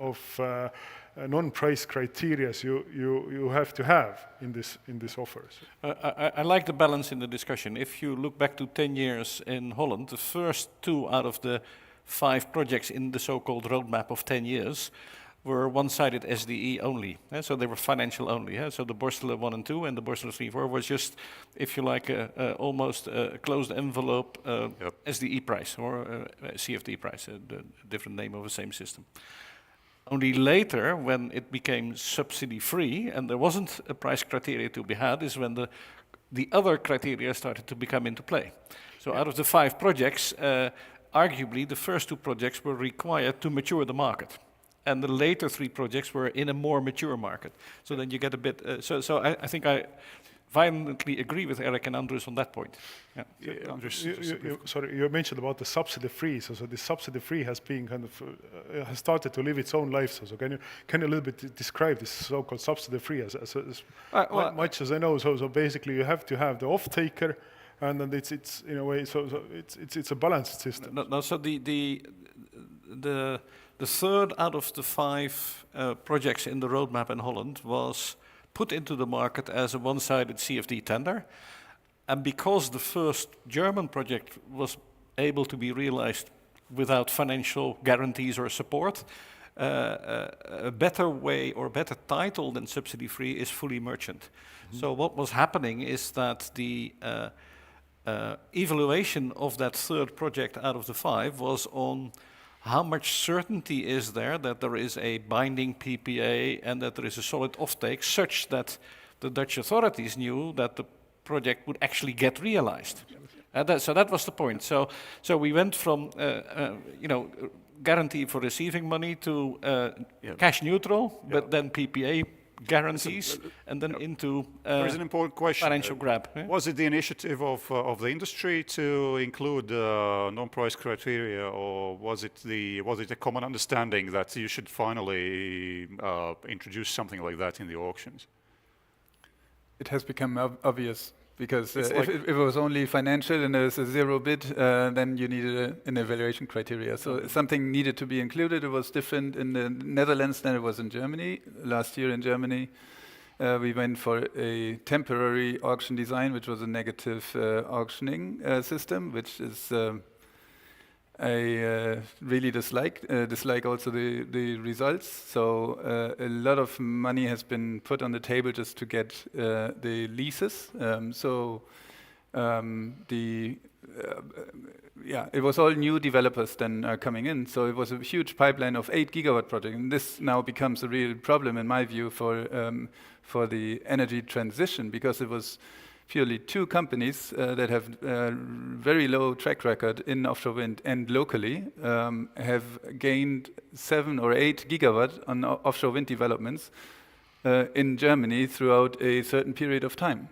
non-price criteria you have to have in this offers. I like the balance in the discussion. If you look back to 10 years in Holland, the first 2 out of the 5 projects in the so-called roadmap of 10 years were one-sided SDE only. So they were financial only. So the Borstelen 1 and 2 and the Borstelen 3 4 was just, if you like, almost a closed envelope SDE price or CFD price, a different name of the same system. Only later, when it became subsidy-free and there wasn't a price criteria to be had, is when the other criteria started to become into play. So out of the 5 projects, arguably the first 2 projects were required to mature the market. And the later 3 projects were in a more mature market. So then you get a bit, so I think I violently agree with Eric and Andrus on that point. Yeah. Andrus, sorry, you mentioned about the subsidy-free. So the subsidy-free has been kind of has started to live its own life. So can you a little bit describe this so-called subsidy-free as much as I know? So basically, you have to have the off-taker, and then it's in a way it's a balanced system. No, so the third out of the 5 projects in the roadmap in Holland was put into the market as a one-sided CFD tender. And because the first German project was able to be realized without financial guarantees or support, a better way or better title than subsidy-free is fully merchant. So what was happening is that the evaluation of that third project out of the 5 was on how much certainty is there that there is a binding PPA and that there is a solid offtake such that the Dutch authorities knew that the project would actually get realized. So that was the point. So we went from guarantee for receiving money to cash neutral, but then PPA guarantees, and then into there is an important question. Financial grab. Was it the initiative of the industry to include non-price criteria, or was it a common understanding that you should finally introduce something like that in the auctions? It has become obvious. Because if it was only financial and there's a 0 bid, then you needed an evaluation criteria. So something needed to be included. It was different in the Netherlands than it was in Germany. Last year in Germany, we went for a temporary auction design, which was a negative auctioning system, which is I really dislike also the results. So a lot of money has been put on the table just to get the leases. It was all new developers then coming in. So it was a huge pipeline of 8 gigawatt project, and this now becomes a real problem in my view for the energy transition, because it was purely 2 companies that have very low track record in offshore wind and locally have gained 7 or 8 gigawatt on offshore wind developments in Germany throughout a certain period of time.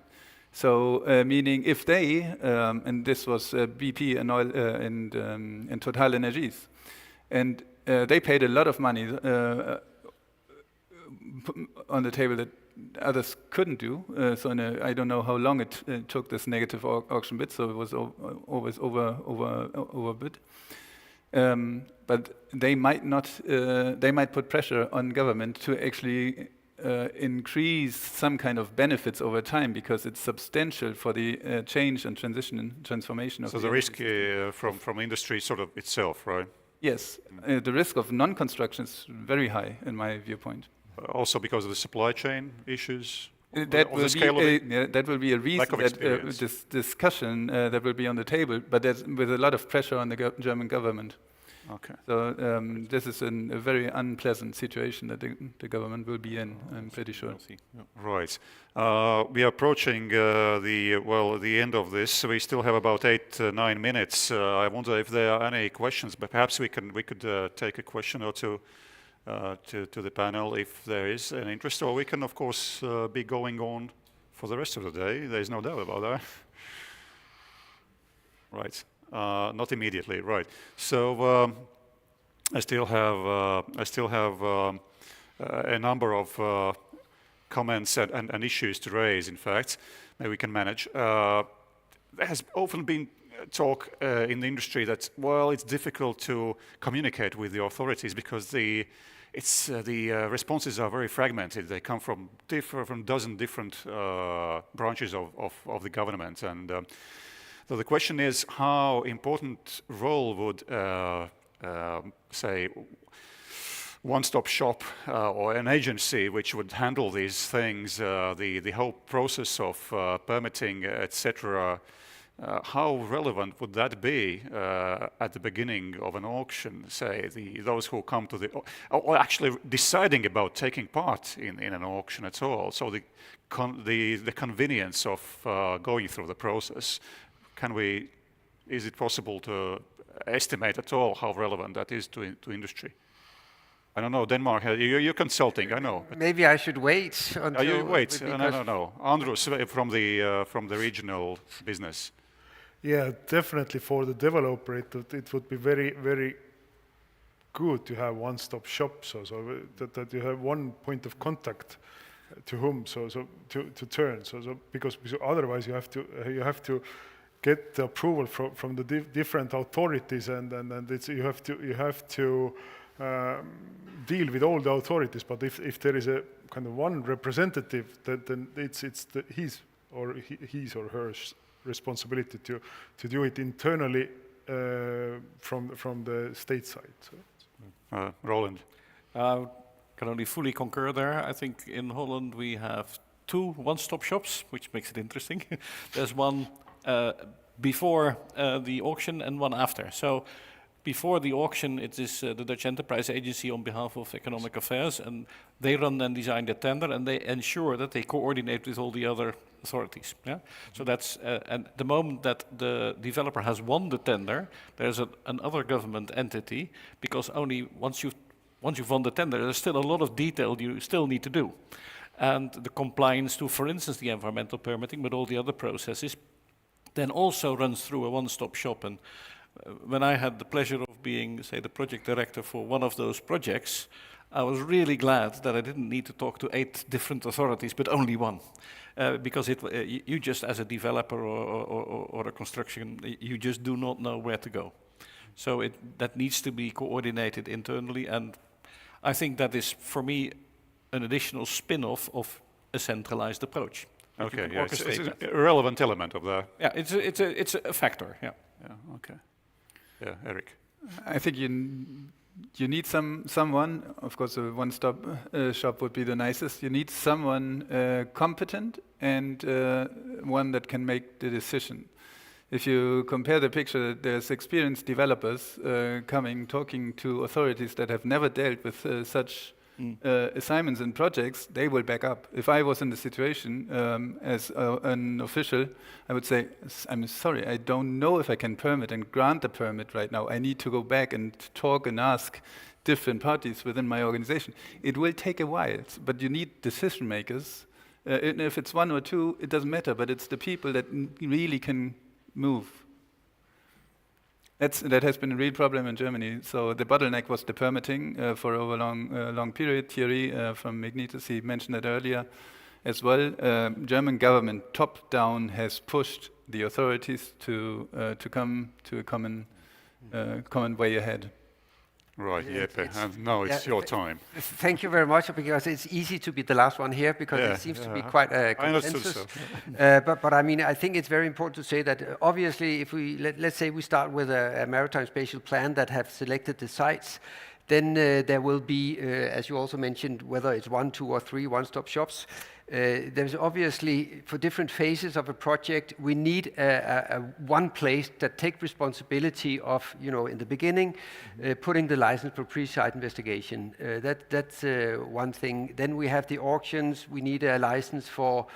So, meaning if they, and this was BP and oil and Total Energies, and they paid a lot of money on the table that others couldn't do. I don't know how long it took this negative auction bid, so it was always overbid. But they might not. They might put pressure on government to actually increase some kind of benefits over time, because it's substantial for the change and transition and transformation of. So the risk from industry sort of itself, right? Yes, the risk of non-construction is very high in my viewpoint. Also because of the supply chain issues? That will be a reason that this discussion that will be on the table, but there's with a lot of pressure on the German government. Okay. So this is a very unpleasant situation that the government will be in, I'm pretty sure. Right. We are approaching the end of this. We still have about 8-9 minutes. I wonder if there are any questions, but perhaps we could take a question or two to the panel if there is an interest, or we can of course be going on for the rest of the day. There is no doubt about that. Right. Not immediately, right? So I still have a number of comments and issues to raise. In fact, maybe we can manage. There has often been talk in the industry that it's difficult to communicate with the authorities because the responses are very fragmented. They come from dozen different branches of the government, and so the question is, how important role would, say, one-stop shop or an agency which would handle these things, the whole process of permitting, etc., how relevant would that be at the beginning of an auction, say, those who come to or actually deciding about taking part in an auction at all? So the convenience of going through the process. Is it possible to estimate at all how relevant that is to industry? I don't know, Denmark, you're consulting, I know. Maybe I should wait until... You wait, no. Andrus, from the regional business. Yeah, definitely for the developer, it would be very, very good to have one-stop shop, so that you have one point of contact to whom to turn. So because otherwise you have to get the approval from the different authorities, and you have to deal with all the authorities. But if there is a kind of one representative, then it's his or her responsibility to do it internally from the state side. So. Roland. Can only fully concur there. I think in Holland we have 2 one-stop shops, which makes it interesting. There's one before the auction and one after. So before the auction, it is the Dutch Enterprise Agency on behalf of Economic Affairs, and they run and design the tender, and they ensure that they coordinate with all the other authorities. Yeah? So that's, and the moment that the developer has won the tender, there's another government entity, because only once you've won the tender, there's still a lot of detail you still need to do. And the compliance to, for instance, the environmental permitting, but all the other processes, then also runs through a one-stop shop. And when I had the pleasure of being, say, the project director for one of those projects, I was really glad that I didn't need to talk to 8 different authorities, but only one. Because you just, as a developer or a construction, you just do not know where to go. So that needs to be coordinated internally, and I think that is, for me, an additional spin-off of a centralized approach. Okay, yeah, it's a relevant element of that. Yeah, it's a factor. Yeah. Yeah. Okay. Yeah, Eric. I think you need someone. Of course, a one-stop shop would be the nicest. You need someone competent and one that can make the decision. If you compare the picture, there's experienced developers talking to authorities that have never dealt with such assignments and projects, they will back up. If I was in the situation as an official, I would say, I'm sorry, I don't know if I can permit and grant the permit right now. I need to go back and talk and ask different parties within my organization. It will take a while, but you need decision makers. And if it's one or two, it doesn't matter, but it's the people that really can move. That has been a real problem in Germany. So the bottleneck was the permitting for over long period. Thierry from Magnetis, he mentioned that earlier as well. German government top down has pushed the authorities to come to a common way ahead. Right, Jeppe, and now it's your time. Thank you very much, because it's easy to be the last one here, because it seems to be quite a consensus. I understood so. But I mean, I think it's very important to say that obviously, if we let's say we start with a maritime spatial plan that have selected the sites, then there will be, as you also mentioned, whether it's 1, 2, or 3 one-stop shops. There's obviously, for different phases of a project, we need a one place that take responsibility of, in the beginning, putting the license for pre-site investigation. That's one thing. Then we have the auctions. We need a license for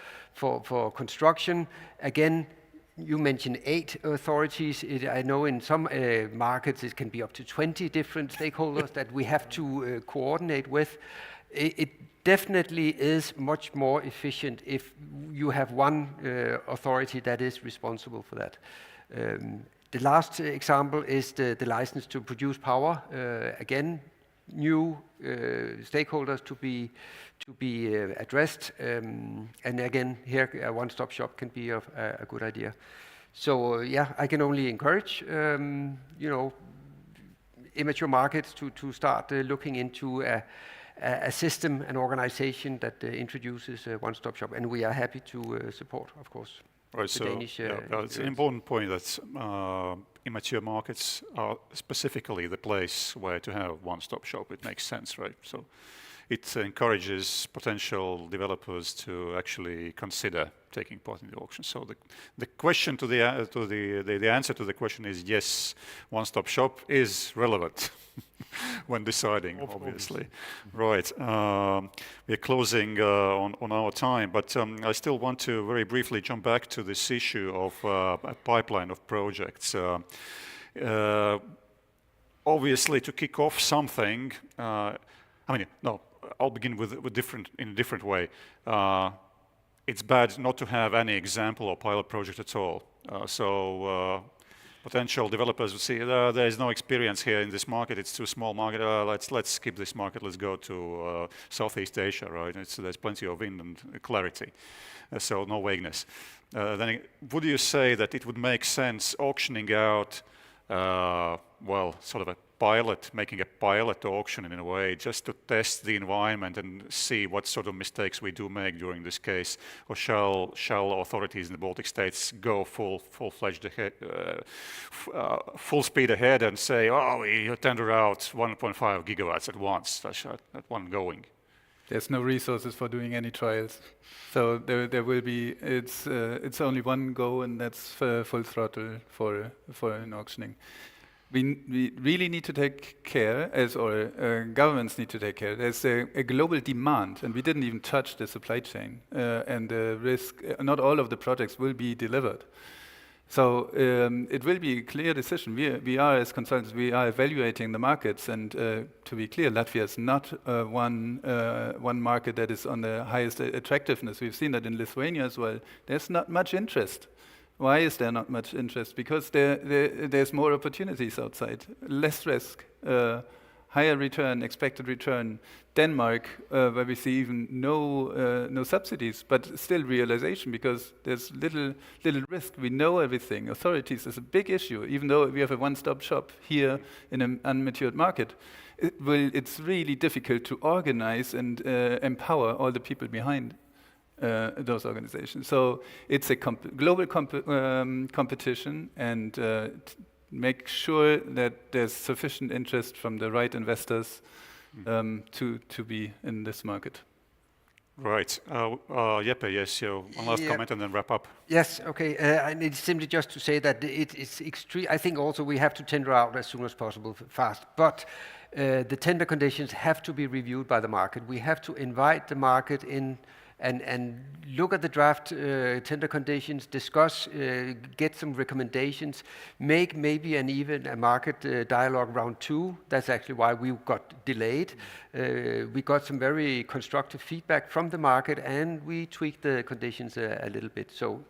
construction. Again, you mentioned 8 authorities. I know in some markets it can be up to 20 different stakeholders that we have to coordinate with. It definitely is much more efficient if you have one authority that is responsible for that. The last example is the license to produce power. Again, new stakeholders to be addressed, and again, here a one-stop shop can be a good idea. So yeah, I can only encourage immature markets to start looking into a system, an organization that introduces a one-stop shop, and we are happy to support, of course. Right, so it's an important point that immature markets are specifically the place where to have one-stop shop. It makes sense, right? So it encourages potential developers to actually consider taking part in the auction. So the question to the answer to the question is yes, one-stop shop is relevant when deciding, obviously. Right. We're closing on our time, but I still want to very briefly jump back to this issue of a pipeline of projects. Obviously, to kick off something, I'll begin with in a different way. It's bad not to have any example or pilot project at all. So potential developers will see there is no experience here in this market. It's too small market. Let's skip this market. Let's go to Southeast Asia, right? There's plenty of wind and clarity, so no vagueness. Then would you say that it would make sense auctioning out, sort of making a pilot auction in a way, just to test the environment and see what sort of mistakes we do make during this case? Or shall authorities in the Baltic states go full-fledged ahead, full speed ahead and say, oh, we tender out 1.5 gigawatts at once, at one going? There's no resources for doing any trials. So there will be, it's only one go, and that's full throttle for an auctioning. We really need to take care, governments need to take care. There's a global demand, and we didn't even touch the supply chain and the risk. Not all of the projects will be delivered. So it will be a clear decision. We are, as consultants, we are evaluating the markets, and to be clear, Latvia is not one market that is on the highest attractiveness. We've seen that in Lithuania as well. There's not much interest. Why is there not much interest? Because there's more opportunities outside, less risk, higher return, expected return. Denmark, where we see even no subsidies, but still realization, because there's little risk. We know everything. Authorities is a big issue, even though we have a one-stop shop here in an unmatured market. It's really difficult to organize and empower all the people behind those organizations. So it's a global competition, and make sure that there's sufficient interest from the right investors to be in this market. Right. Jeppe, yes, so one last Yeah. comment and then wrap up. Yes, okay. I need simply just to say that it's extreme. I think also we have to tender out as soon as possible, fast. But the tender conditions have to be reviewed by the market. We have to invite the market in and look at the draft tender conditions, discuss, get some recommendations, make maybe even a market dialogue round 2. That's actually why we got delayed. We got some very constructive feedback from the market, and we tweaked the conditions a little bit. So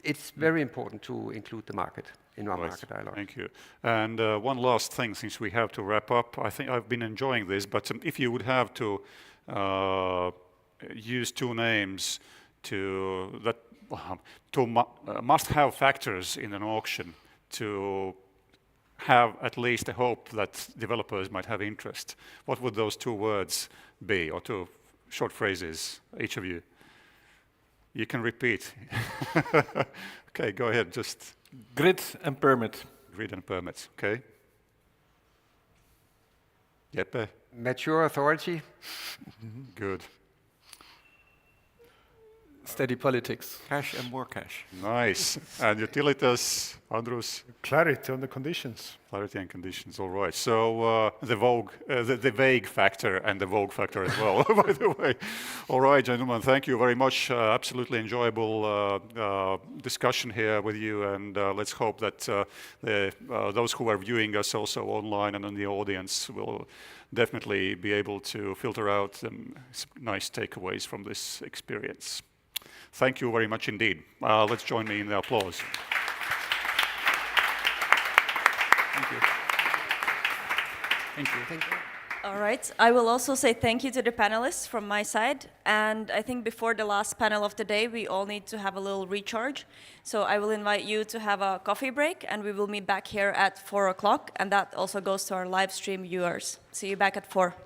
it's very important to include the market in our market dialogue. Thank you. And one last thing, since we have to wrap up, I think I've been enjoying this, but if you would have to use 2 names that must-have factors in an auction to have at least a hope that developers might have interest, what would those 2 words be, or 2 short phrases, each of you? You can repeat. Okay, go ahead, just... Grid and permit. Grid and permits, okay. Jeppe? Mature authority. Good. Steady politics. Cash and more cash. Nice. And utilitas, Andrus? Clarity on the conditions. Clarity and conditions, all right. So the vague factor and the vogue factor as well, by the way. All right, gentlemen, thank you very much. Absolutely enjoyable discussion here with you, and let's hope that those who are viewing us also online and in the audience will definitely be able to filter out some nice takeaways from this experience. Thank you very much indeed. Let's join me in the applause. Thank you. Thank you. Thank you. All right. I will also say thank you to the panelists from my side. And I think before the last panel of the day, we all need to have a little recharge. So I will invite you to have a coffee break, and we will meet back here at 4 o'clock. And that also goes to our live stream viewers. See you back at 4.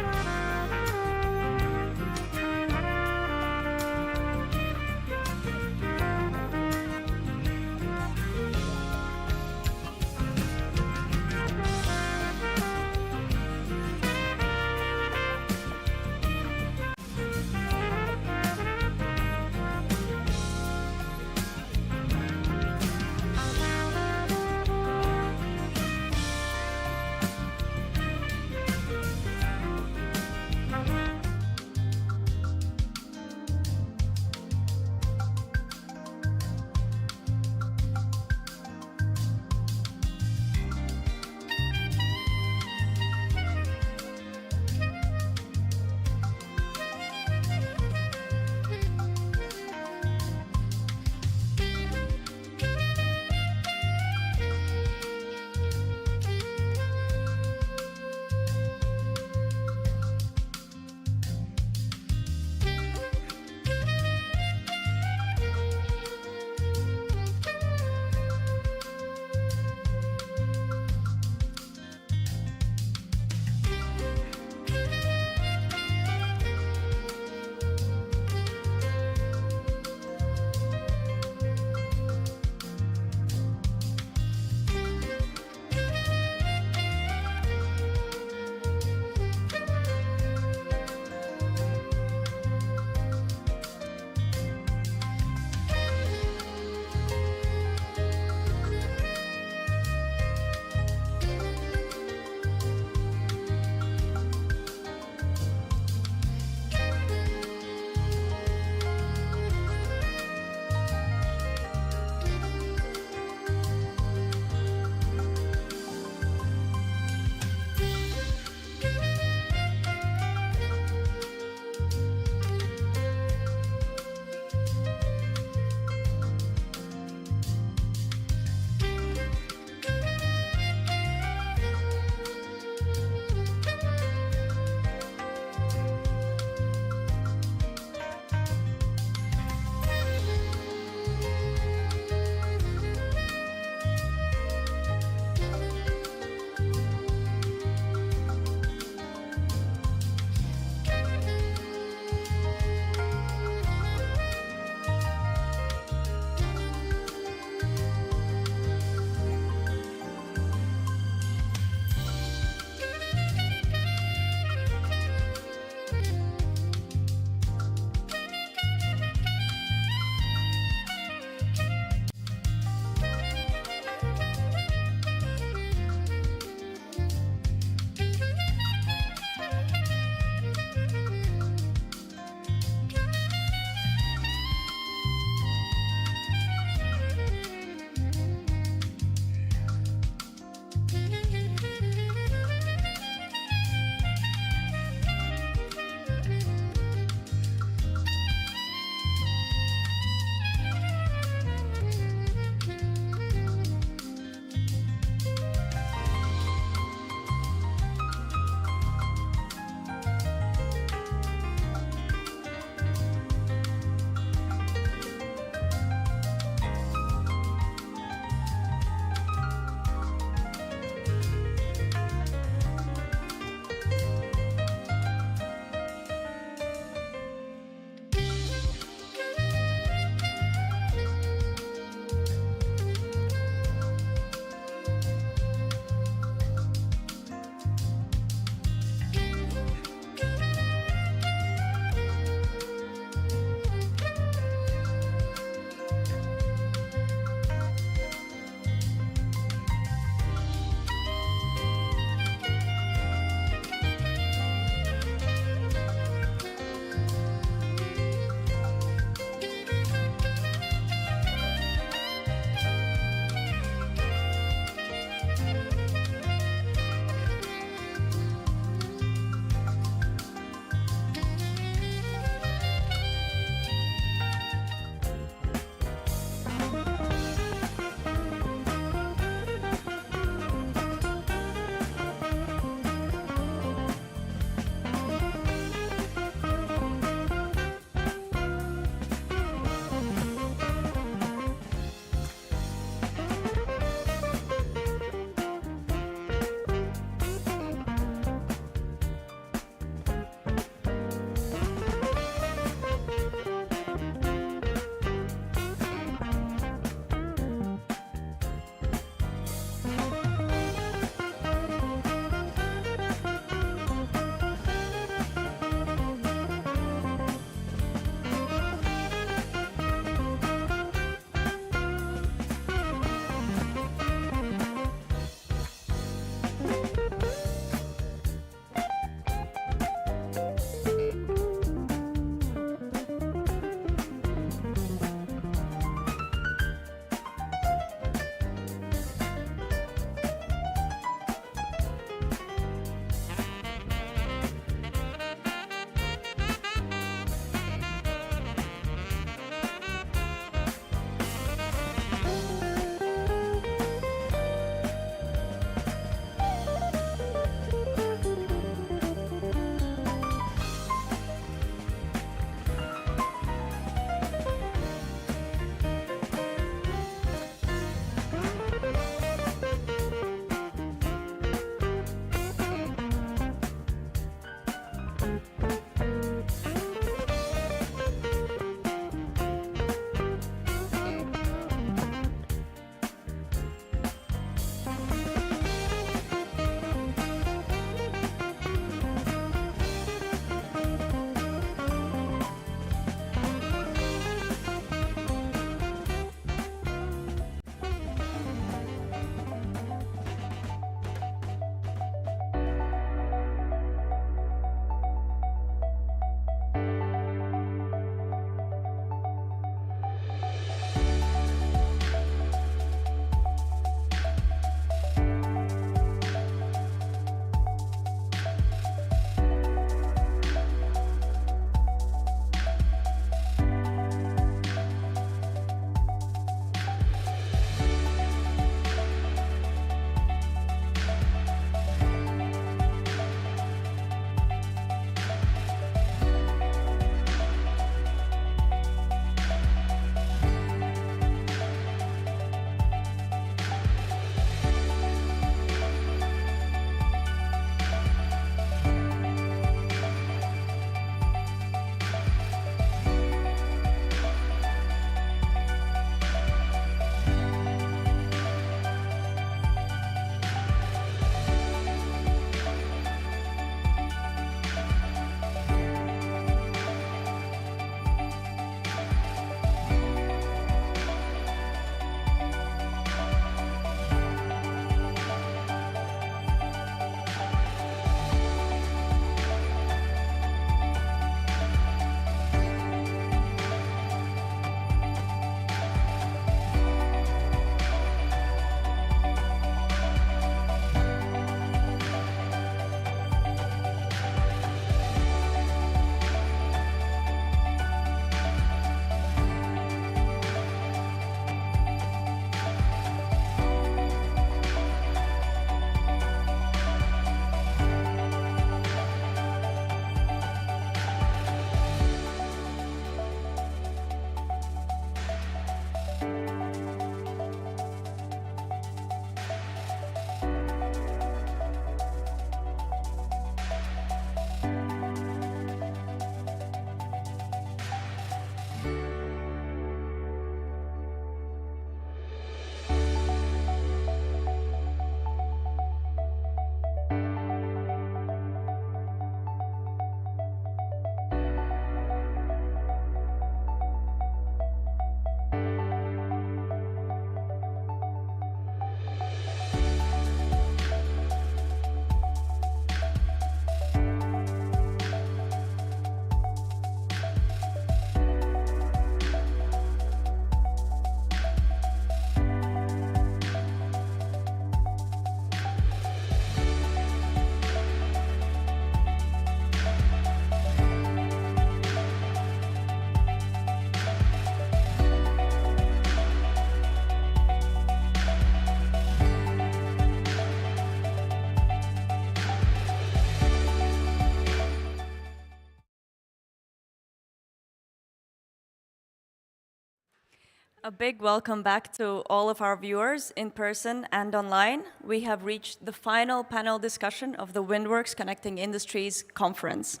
A big welcome back to all of our viewers in person and online. We have reached the final panel discussion of the Windworks Connecting Industries conference.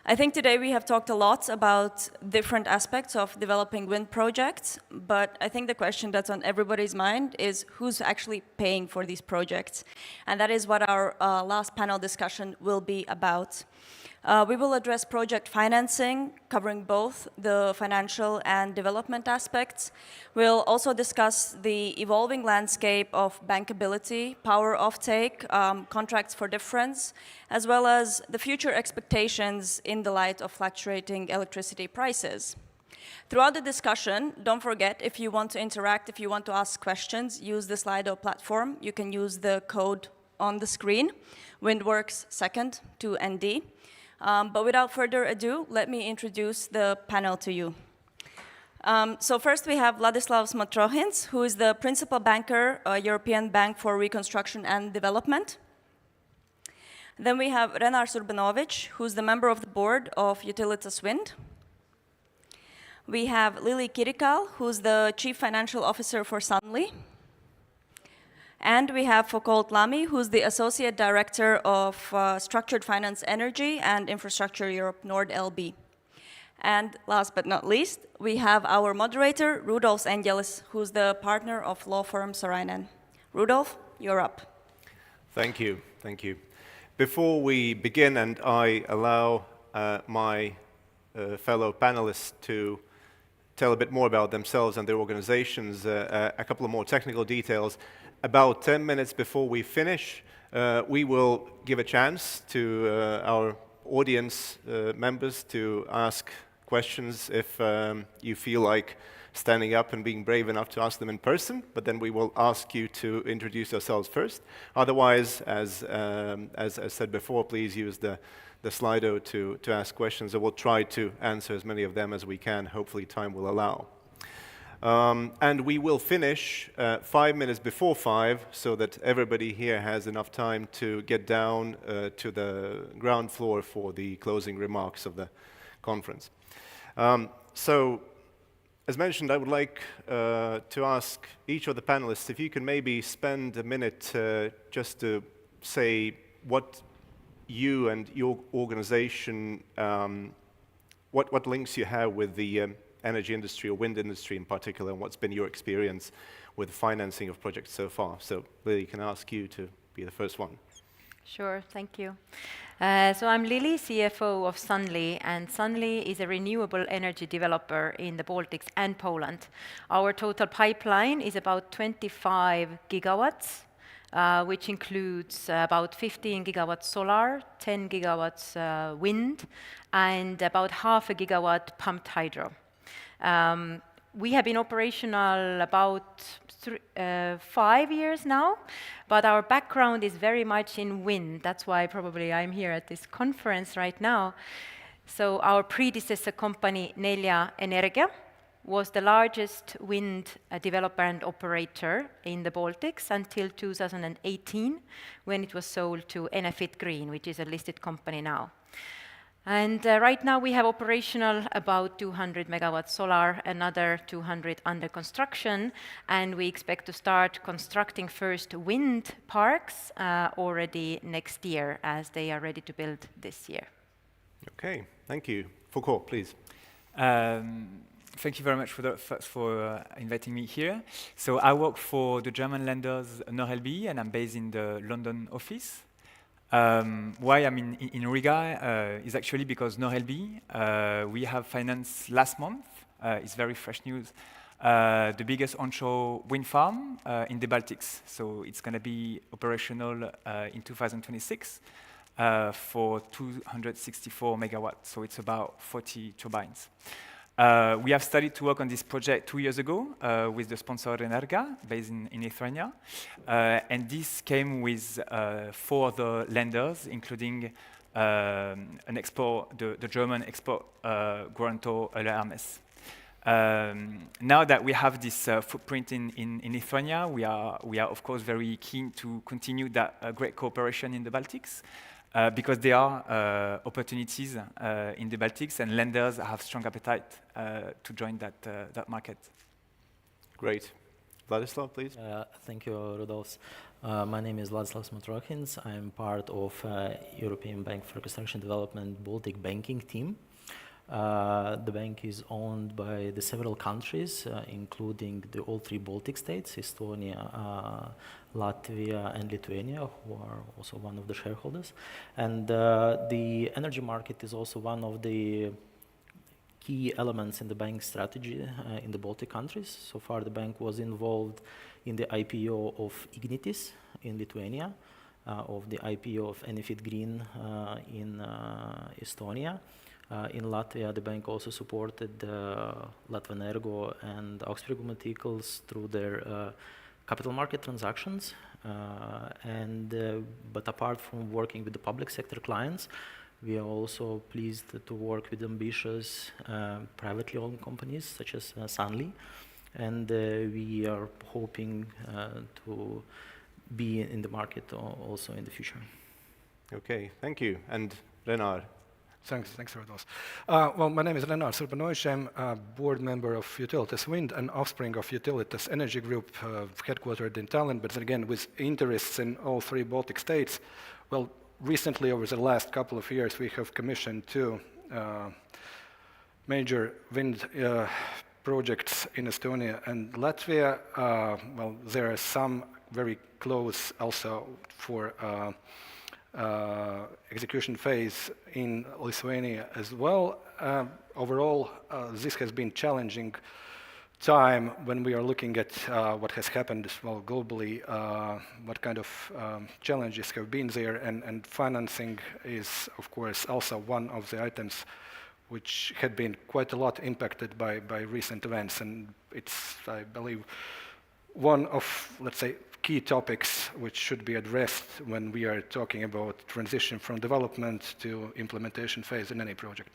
I think today we have talked a lot about different aspects of developing wind projects, but I think the question that's on everybody's mind is who's actually paying for these projects? And that is what our last panel discussion will be about. We will address project financing, covering both the financial and development aspects. We'll also discuss the evolving landscape of bankability, power offtake, contracts for difference, as well as the future expectations in the light of fluctuating electricity prices. Throughout the discussion, don't forget, if you want to interact, if you want to ask questions, use the Slido platform. You can use the code on the screen, Windworks 2nd to ND. But without further ado, let me introduce the panel to you. So first we have Vladislav Smotrohins, who is the principal banker, European Bank for Reconstruction and Development. Then we have Renar Surbanovic, who's the member of the board of Utilitas Wind. We have Lily Kirikal, who's the chief financial officer for Sunly. And we have Foucault Lamy, who's the Associate Director of Structured Finance Energy and Infrastructure Europe Nord LB. And last but not least, we have our moderator, Rudolf Angelis, who's the partner of law firm Sorainen. Rudolf, you're up. Thank you, thank you. Before we begin and I allow my fellow panelists to tell a bit more about themselves and their organizations, a couple of more technical details. About 10 minutes before we finish, we will give a chance to our audience members to ask questions if you feel like standing up and being brave enough to ask them in person, but then we will ask you to introduce yourselves first. Otherwise, as said before, please use the Slido to ask questions, and we'll try to answer as many of them as we can. Hopefully time will allow. And we will finish 5 minutes before 5 so that everybody here has enough time to get down to the ground floor for the closing remarks of the conference. So, as mentioned, I would like to ask each of the panelists if you can maybe spend a minute just to say what you and your organization, what links you have with the energy industry or wind industry in particular, and what's been your experience with financing of projects so far. So Lily, can I ask you to be the first one? Sure, thank you. So I'm Lily, CFO of Sunly, and Sunly is a renewable energy developer in the Baltics and Poland. Our total pipeline is about 25 gigawatts, which includes about 15 gigawatts solar, 10 gigawatts wind, and about half a gigawatt pumped hydro. We have been operational about 5 years now, but our background is very much in wind. That's why probably I'm here at this conference right now. So our predecessor company, Nelia Energia, was the largest wind developer and operator in the Baltics until 2018, when it was sold to Enefit Green, which is a listed company now. And right now we have operational about 200 megawatts solar, another 200 under construction, and we expect to start constructing first wind parks already next year, as they are ready to build this year. Okay, thank you. Foucault, please. Thank you very much for inviting me here. So I work for the German lenders NordLB, and I'm based in the London office. Why I'm in Riga is actually because NordLB, we have financed last month, it's very fresh news, the biggest onshore wind farm in the Baltics. So it's going to be operational in 2026 for 264 megawatts. So it's about 40 turbines. We have started to work on this project 2 years ago with the sponsor Energa, based in Lithuania. And this came with 4 other lenders, including the German export guarantor Hermes. Now that we have this footprint in Lithuania, we are of course very keen to continue that great cooperation in the Baltics. Because there are opportunities in the Baltics, and lenders have strong appetite to join that market. Great. Vladislav, please. Thank you, Rudolf. My name is Vladislav Smotrokhins. I'm part of European Bank for Reconstruction Development Baltic banking team. The bank is owned by the several countries, including all three Baltic states, Estonia, Latvia, and Lithuania, who are also one of the shareholders. And the energy market is also one of the key elements in the bank strategy in the Baltic countries. So far, the bank was involved in the IPO of Ignitis in Lithuania, of the IPO of Enefit Green in Estonia. In Latvia, the bank also supported Latvenergo and Augsburg Materials through their capital market transactions. But apart from working with the public sector clients, we are also pleased to work with ambitious privately owned companies such as Sunly, and we are hoping to be in the market also in the future. Okay, thank you. And Renard. Thanks, Rudolf. Well, my name is Renard Surbanovic. I'm a board member of Utilitas Wind, an offspring of Utilitas Energy Group, headquartered in Tallinn, but then again with interests in all three Baltic states. Well, recently, over the last couple of years, we have commissioned two major wind projects in Estonia and Latvia. Well, there are some very close also for execution phase in Lithuania as well. Overall, this has been challenging time when we are looking at what has happened well globally, what kind of challenges have been there, and financing is of course also one of the items which had been quite a lot impacted by recent events, and it's, I believe, one of, let's say, key topics which should be addressed when we are talking about transition from development to implementation phase in any project.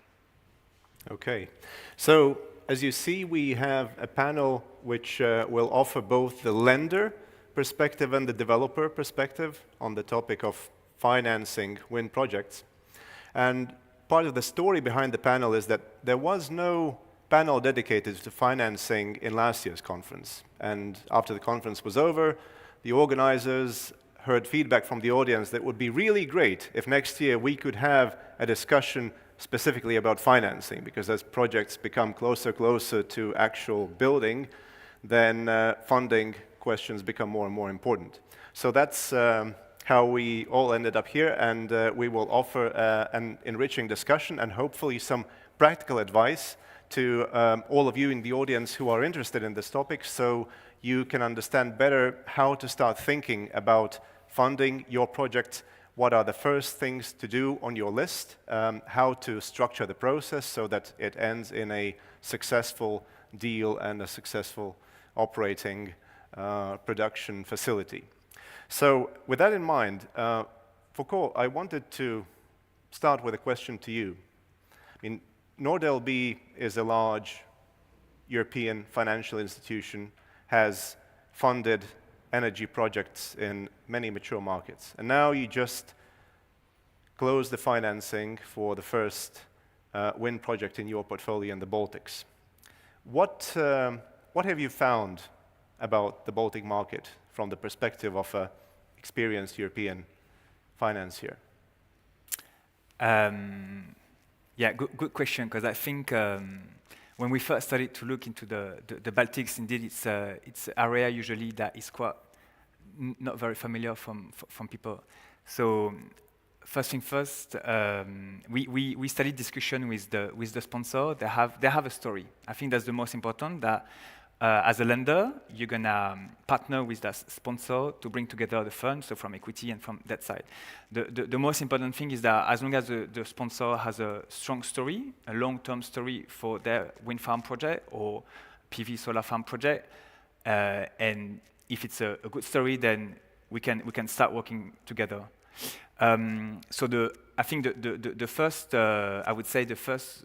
Okay, so as you see, we have a panel which will offer both the lender perspective and the developer perspective on the topic of financing wind projects. And part of the story behind the panel is that there was no panel dedicated to financing in last year's conference. And after the conference was over, the organizers heard feedback from the audience that it would be really great if next year we could have a discussion specifically about financing, because as projects become closer to actual building, then funding questions become more and more important. So that's how we all ended up here, and we will offer an enriching discussion and hopefully some practical advice to all of you in the audience who are interested in this topic, so you can understand better how to start thinking about funding your project, what are the first things to do on your list, how to structure the process so that it ends in a successful deal and a successful operating production facility. So with that in mind, Foucault, I wanted to start with a question to you. I mean, NordLB is a large European financial institution, has funded energy projects in many mature markets. And now you just closed the financing for the first wind project in your portfolio in the Baltics. What have you found about the Baltic market from the perspective of an experienced European financier? Yeah, good question, because I think when we first started to look into the Baltics, indeed, it's an area usually that is quite not very familiar from people. So first thing first, we started discussion with the sponsor. They have a story. I think that's the most important. That as a lender, you're gonna partner with that sponsor to bring together the funds, so from equity and from that side. The most important thing is that as long as the sponsor has a strong story, a long-term story for their wind farm project or PV solar farm project, and if it's a good story, then we can start working together. So I think the first, I would say the first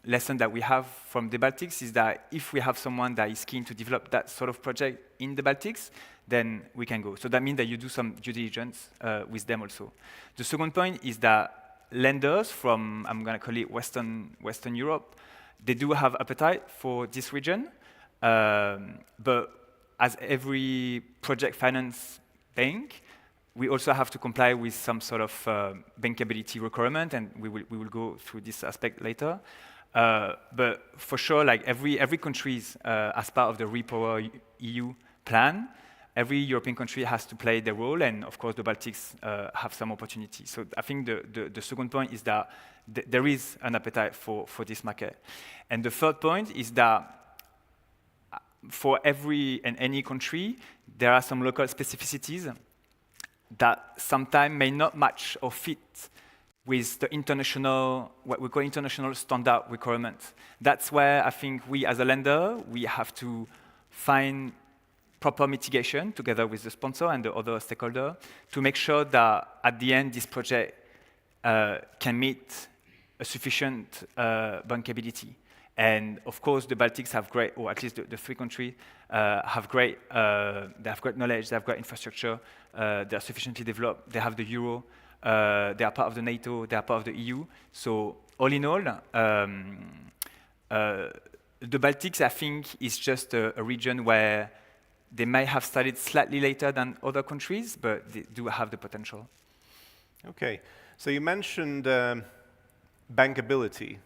lesson that we have from the Baltics is that if we have someone that is keen to develop that sort of project in the Baltics, then we can go. So that means that you do some due diligence with them also. The second point is that lenders from, I'm going to call it Western Europe, they do have appetite for this region. But as every project finance bank, we also have to comply with some sort of bankability requirement, and we will go through this aspect later. But for sure, like every country's, as part of the Repower EU plan, every European country has to play their role, and of course the Baltics have some opportunity. So I think the second point is that there is an appetite for this market. And the third point is that for every and any country, there are some local specificities that sometimes may not match or fit with the international, what we call international standard requirements. That's where I think we as a lender, we have to find proper mitigation together with the sponsor and the other stakeholder to make sure that at the end this project can meet a sufficient bankability. And of course the Baltics have great, or at least the three countries have great, they have great knowledge, they have great infrastructure, they are sufficiently developed, they have the euro, they are part of the NATO, they are part of the EU. So all in all, the Baltics I think is just a region where they may have started slightly later than other countries, but they do have the potential. Okay, so you mentioned bankability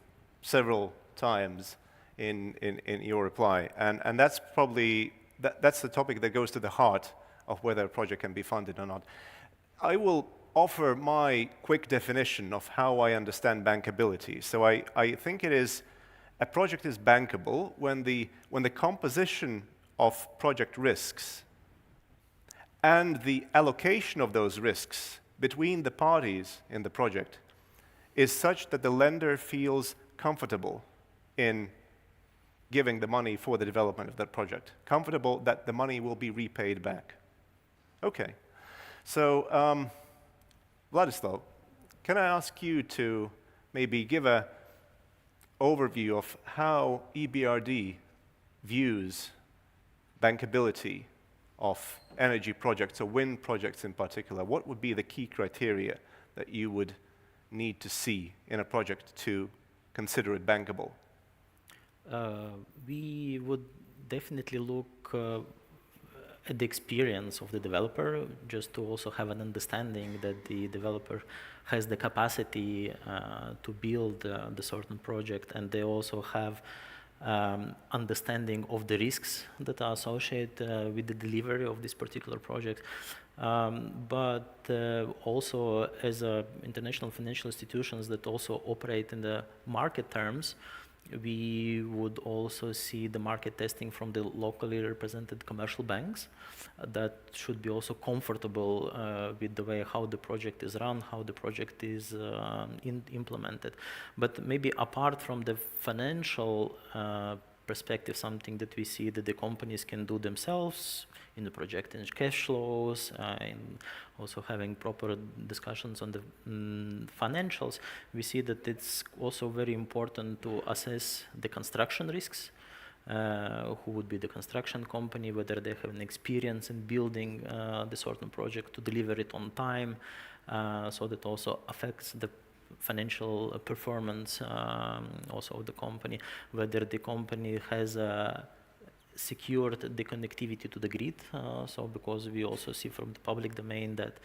several times in your reply, and that's probably, that's the topic that goes to the heart of whether a project can be funded or not. I will offer my quick definition of how I understand bankability. So I think it is, a project is bankable when the composition of project risks and the allocation of those risks between the parties in the project is such that the lender feels comfortable in giving the money for the development of that project, comfortable that the money will be repaid back. Okay, so Vladislav, can I ask you to maybe give an overview of how EBRD views bankability of energy projects, or wind projects in particular? What would be the key criteria that you would need to see in a project to consider it bankable? We would definitely look at the experience of the developer, just to also have an understanding that the developer has the capacity to build the certain project, and they also have understanding of the risks that are associated with the delivery of this particular project. But also as international financial institutions that also operate in the market terms, we would also see the market testing from the locally represented commercial banks that should be also comfortable with the way how the project is run, how the project is implemented. But maybe apart from the financial perspective, something that we see that the companies can do themselves in the projecting cash flows, and also having proper discussions on the financials, we see that it's also very important to assess the construction risks. Who would be the construction company, whether they have an experience in building the certain project to deliver it on time, so that also affects the financial performance also of the company, whether the company has secured the connectivity to the grid. So because we also see from the public domain that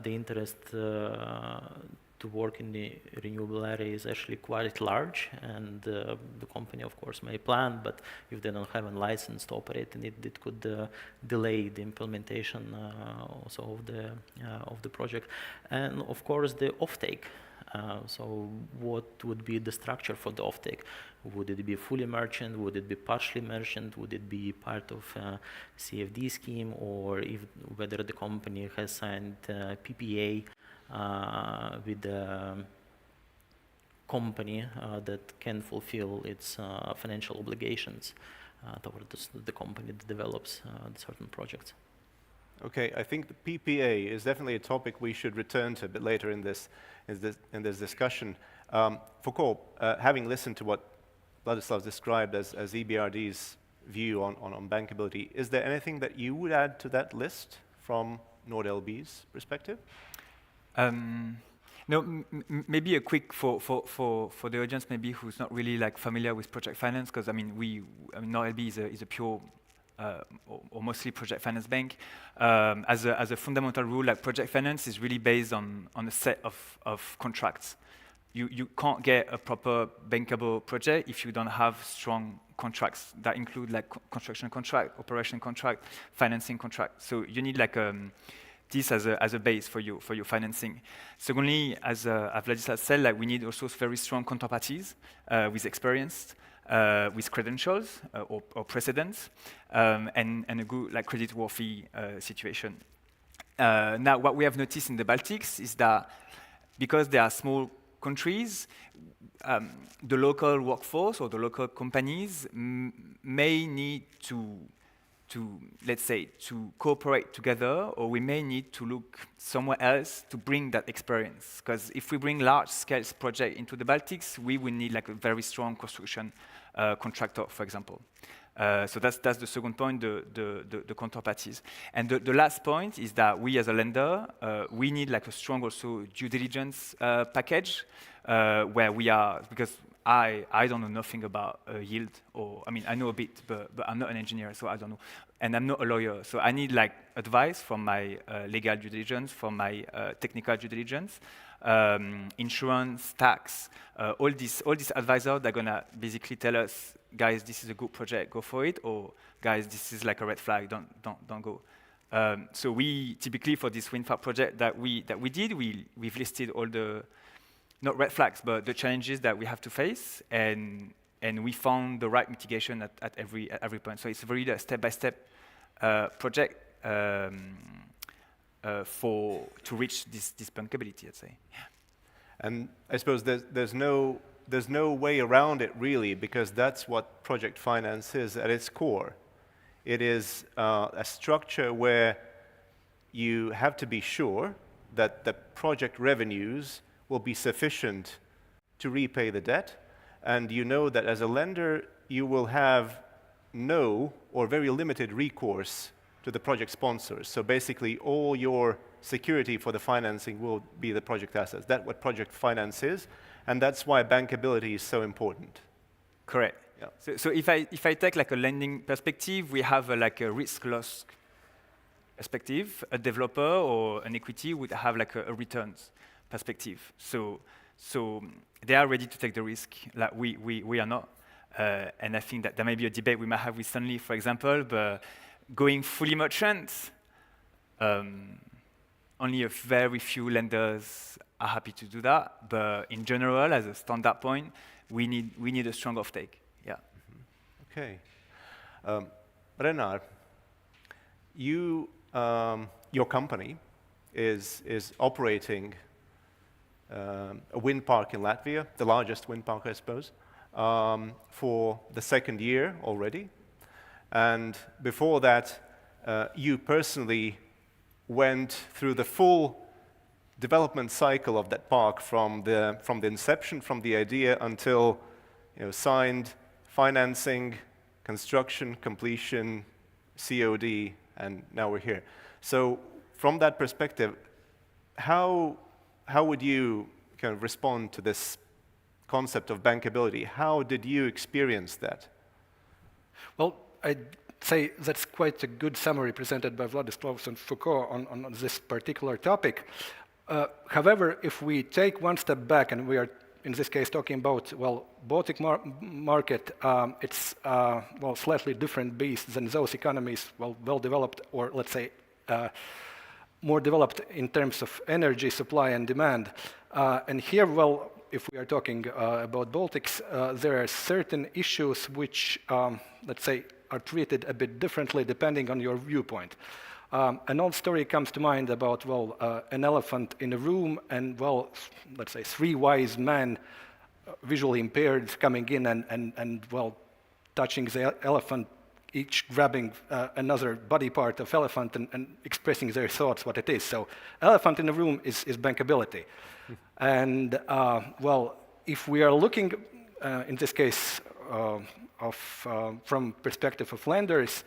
the interest to work in the renewable area is actually quite large, and the company of course may plan, but if they don't have a license to operate in it, it could delay the implementation also of the project. And of course the offtake. So what would be the structure for the offtake? Would it be fully merchant? Would it be partially merchant? Would it be part of a CFD scheme, or whether the company has signed PPA with the company that can fulfill its financial obligations towards the company that develops certain projects. Okay, I think the PPA is definitely a topic we should return to a bit later in this discussion. Foucault, having listened to what Vladislav described as EBRD's view on bankability, is there anything that you would add to that list from NordLB's perspective? No, maybe a quick for the audience, maybe who's not really like familiar with project finance, because I mean, NorLB is a pure or mostly project finance bank. As a fundamental rule, like project finance is really based on a set of contracts. You can't get a proper bankable project if you don't have strong contracts that include like construction contract, operation contract, financing contract. So you need like this as a base for your financing. Secondly, as Vladislav said, like we need also very strong counterparties with experience, with credentials or precedents, and a good like credit-worthy situation. Now, what we have noticed in the Baltics is that because they are small countries, the local workforce or the local companies may need to let's say, to cooperate together, or we may need to look somewhere else to bring that experience. Because if we bring large-scale project into the Baltics, we will need like a very strong construction contractor, for example. So that's the second point, the counterparties. And the last point is that we as a lender, we need like a strong also due diligence package where we are, because I don't know nothing about yield, or I mean I know a bit, but I'm not an engineer, so I don't know, and I'm not a lawyer, so I need like advice from my legal due diligence, from my technical due diligence, insurance, tax, all these advisors that are gonna basically tell us, guys, this is a good project, go for it, or guys, this is like a red flag, don't go. So we typically for this wind farm project that we did, we've listed all the not red flags, but the challenges that we have to face, and we found the right mitigation at every point. So it's really a step-by-step project to reach this bankability, I'd say. And I suppose there's no way around it really, because that's what project finance is at its core. It is a structure where you have to be sure that the project revenues will be sufficient to repay the debt, and you know that as a lender you will have no or very limited recourse to the project sponsors. So basically all your security for the financing will be the project assets. That's what project finance is, and that's why bankability is so important. Correct. Yeah. So if I take like a lending perspective, we have like a risk-loss perspective. A developer or an equity would have like a returns perspective. So they are ready to take the risk, like we are not. And I think that there may be a debate we might have with Stanley, for example, but going fully merchant, only a very few lenders are happy to do that. But in general, as a standard point, we need a strong offtake. Yeah. Mm-hmm. Okay. Renar, your company is operating a wind park in Latvia, the largest wind park, I suppose, for the second year already. And before that, you personally went through the full development cycle of that park from the inception, from the idea until signed financing, construction, completion, COD, and now we're here. So from that perspective, how would you kind of respond to this concept of bankability? How did you experience that? Well, I'd say that's quite a good summary presented by Vladislav and Foucault on this particular topic. However, if we take one step back, and we are in this case talking about, well, Baltic market, it's slightly different beast than those economies, well developed, or let's say more developed in terms of energy supply and demand. And here, well, if we are talking about Baltics, there are certain issues which, let's say, are treated a bit differently depending on your viewpoint. An old story comes to mind about, well, an elephant in a room and, well, let's say 3 wise men, visually impaired, coming in and well, touching the elephant, each grabbing another body part of elephant and expressing their thoughts what it is. So elephant in the room is bankability. And well, if we are looking, in this case, from perspective of lenders,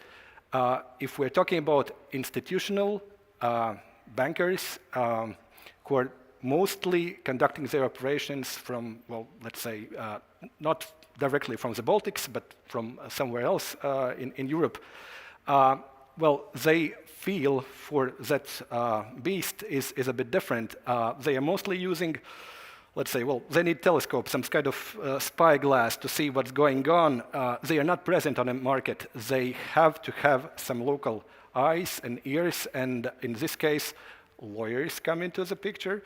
if we're talking about institutional bankers who are mostly conducting their operations from, well, let's say, not directly from the Baltics, but from somewhere else in Europe, well, they feel for that beast is a bit different. They are mostly using, let's say, well, they need telescope, some kind of spyglass to see what's going on. They are not present on a market. They have to have some local eyes and ears, and in this case, lawyers come into the picture.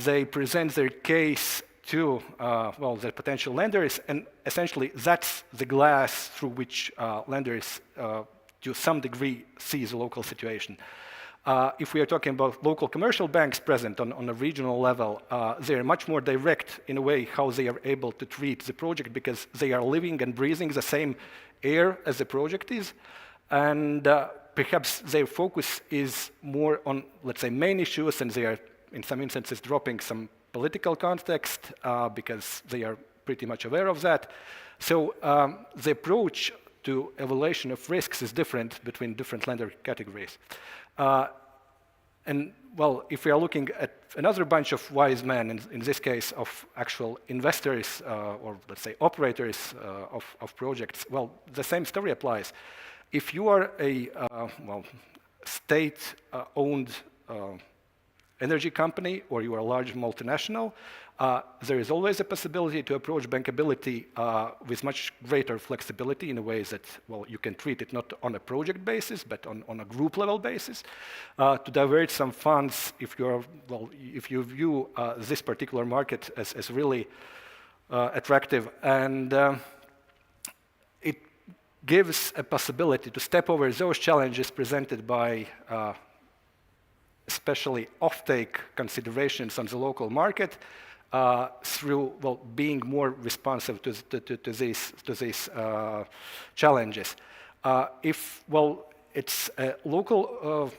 They present their case to, well, the potential lenders, and essentially that's the glass through which lenders to some degree see the local situation. If we are talking about local commercial banks present on a regional level, they are much more direct in a way how they are able to treat the project, because they are living and breathing the same air as the project is. And perhaps their focus is more on, let's say, main issues, and they are, in some instances, dropping some political context because they are pretty much aware of that. So the approach to evaluation of risks is different between different lender categories. And well, if we are looking at another bunch of wise men, in this case of actual investors or let's say operators of projects, well, the same story applies. If you are a well, state-owned energy company, or you are a large multinational, there is always a possibility to approach bankability with much greater flexibility in a way that, well, you can treat it not on a project basis, but on a group level basis, to divert some funds if you're, well, if you view this particular market as really attractive. And it gives a possibility to step over those challenges presented by especially offtake considerations on the local market through, well, being more responsive to these challenges. If, well, it's a local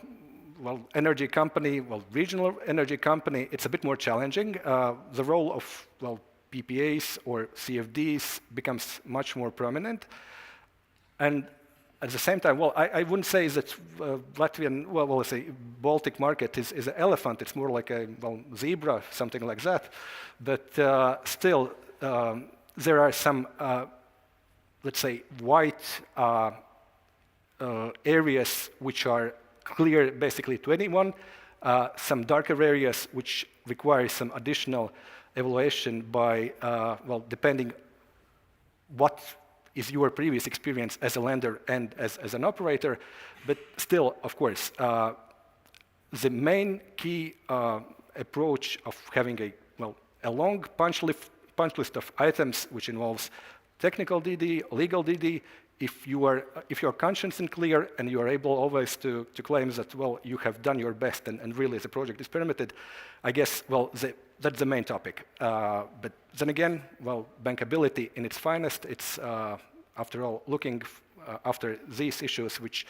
well, energy company, well, regional energy company, it's a bit more challenging. The role of, well, PPAs or CFDs becomes much more prominent. And at the same time, well, I wouldn't say that Latvian, well, let's say Baltic market is an elephant. It's more like a, well, zebra, something like that. But still, there are some, let's say, white areas which are clear basically to anyone, some darker areas which require some additional evaluation by, well, depending what is your previous experience as a lender and as an operator. But still, of course, the main key approach of having a, well, a long punch list of items which involves technical DD, legal DD, if you are conscious and clear and you are able always to claim that, well, you have done your best and really the project is permitted, I guess, well, that's the main topic. But then again, well, bankability in its finest, it's, after all, looking after these issues which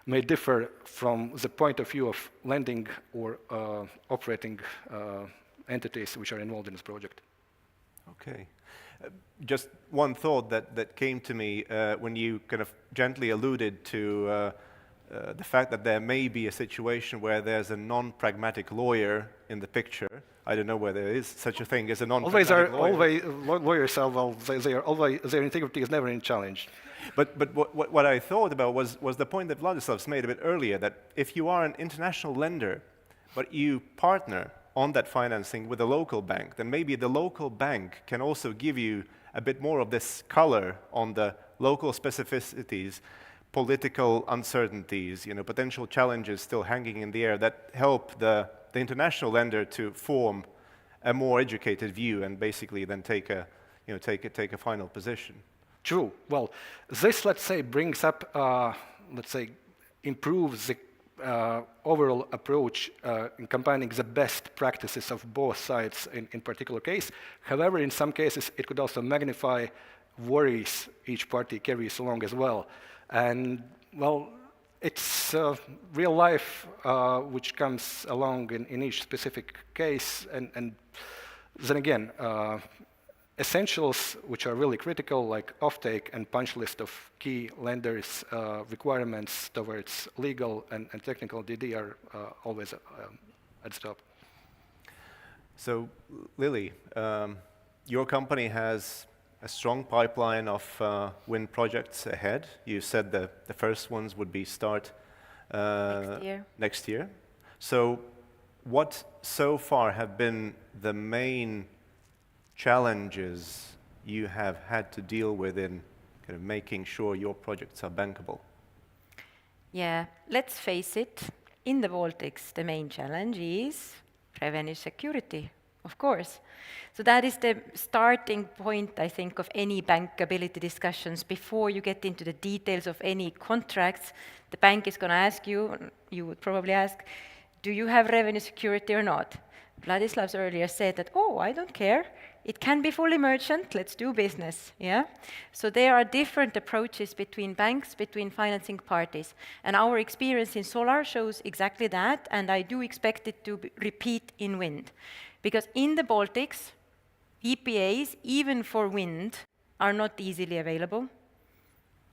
may differ from the point of view of lending or operating entities which are involved in this project. Okay. Just one thought that came to me when you kind of gently alluded to the fact that there may be a situation where there's a non-pragmatic lawyer in the picture. I don't know whether there is such a thing as a non-pragmatic lawyer. Always lawyers are, well, they are always, their integrity is never in challenge. But what I thought about was the point that Vladislav's made a bit earlier, that if you are an international lender, but you partner on that financing with a local bank, then maybe the local bank can also give you a bit more of this color on the local specificities, political uncertainties, potential challenges still hanging in the air that help the international lender to form a more educated view and basically then take a final position. True. Well, this, let's say, brings up, let's say, improves the overall approach in combining the best practices of both sides in particular case. However, in some cases, it could also magnify worries each party carries along as well. And, well, it's real life which comes along in each specific case. And then again, essentials which are really critical, like offtake and punch list of key lenders' requirements towards legal and technical DD are always at the top. So, Lily, your company has a strong pipeline of wind projects ahead. You said the first ones would be start next year. So, what so far have been the main challenges you have had to deal with in kind of making sure your projects are bankable? Yeah, let's face it, in the Baltics, the main challenge is revenue security, of course. So that is the starting point, I think, of any bankability discussions. Before you get into the details of any contracts, the bank is going to ask you, you would probably ask, do you have revenue security or not? Vladislav's earlier said that, oh, I don't care. It can be fully merchant, let's do business, yeah? So there are different approaches between banks, between financing parties. And our experience in solar shows exactly that, and I do expect it to repeat in wind. Because in the Baltics, EPAs, even for wind, are not easily available.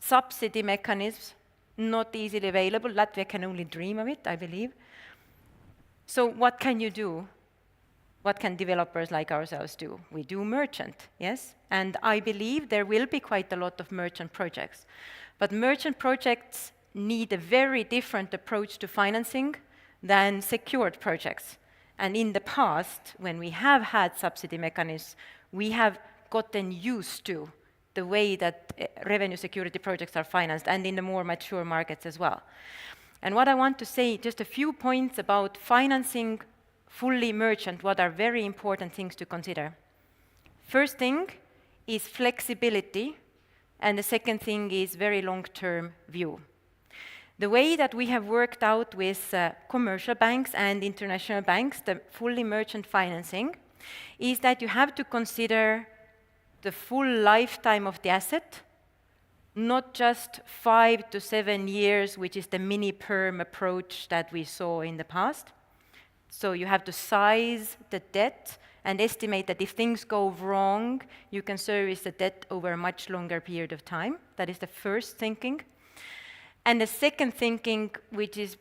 Subsidy mechanisms, not easily available. Latvia can only dream of it, I believe. So what can you do? What can developers like ourselves do? We do merchant, yes? And I believe there will be quite a lot of merchant projects. But merchant projects need a very different approach to financing than secured projects. And in the past, when we have had subsidy mechanisms, we have gotten used to the way that revenue security projects are financed, and in the more mature markets as well. And what I want to say, just a few points about financing fully merchant, what are very important things to consider. First thing is flexibility, and the second thing is very long-term view. The way that we have worked out with commercial banks and international banks, the fully merchant financing, is that you have to consider the full lifetime of the asset, not just 5 to 7 years, which is the mini-perm approach that we saw in the past. So you have to size the debt and estimate that if things go wrong, you can service the debt over a much longer period of time. That is the first thinking. And the second thinking, which is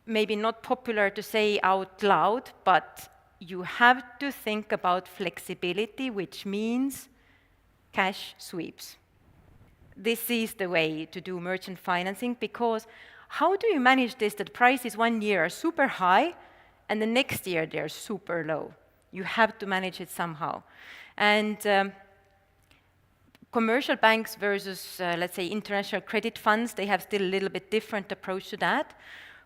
maybe not popular to say out loud, but you have to think about flexibility, which means cash sweeps. This is the way to do merchant financing, because how do you manage this, that prices 1 year are super high, and the next year they're super low? You have to manage it somehow. And commercial banks versus, let's say, international credit funds, they have still a little bit different approach to that.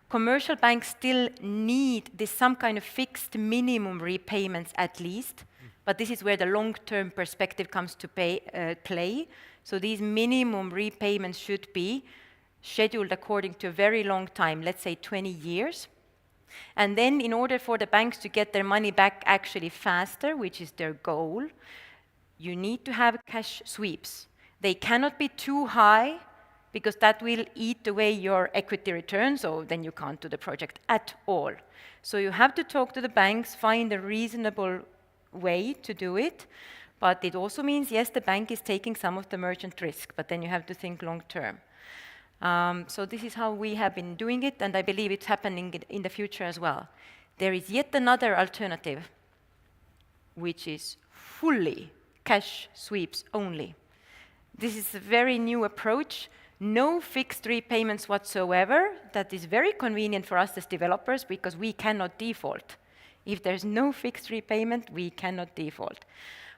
Commercial banks still need some kind of fixed minimum repayments at least, but this is where the long-term perspective comes to play. So these minimum repayments should be scheduled according to a very long time, let's say 20 years. And then in order for the banks to get their money back actually faster, which is their goal, you need to have cash sweeps. They cannot be too high, because that will eat away your equity return, so then you can't do the project at all. So you have to talk to the banks, find a reasonable way to do it, but it also means, yes, the bank is taking some of the merchant risk, but then you have to think long term. So this is how we have been doing it, and I believe it's happening in the future as well. There is yet another alternative, which is fully cash sweeps only. This is a very new approach, no fixed repayments whatsoever. That is very convenient for us as developers, because we cannot default. If there's no fixed repayment, we cannot default.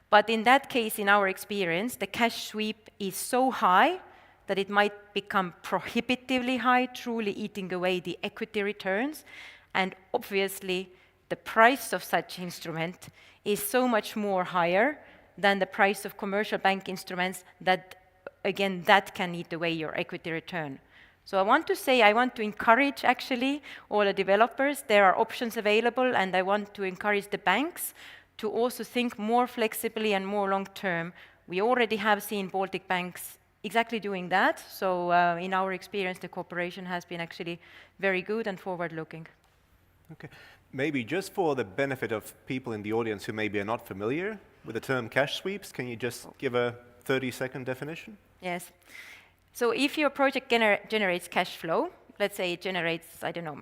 But in that case, in our experience, the cash sweep is so high that it might become prohibitively high, truly eating away the equity returns. And obviously, the price of such instrument is so much more higher than the price of commercial bank instruments that, again, that can eat away your equity return. So I want to encourage actually all the developers. There are options available, and I want to encourage the banks to also think more flexibly and more long term. We already have seen Baltic banks exactly doing that. So in our experience, the cooperation has been actually very good and forward-looking. Okay. Maybe just for the benefit of people in the audience who maybe are not familiar with the term cash sweeps, can you just give a 30-second definition? Yes. So if your project generates cash flow, let's say it generates, I don't know,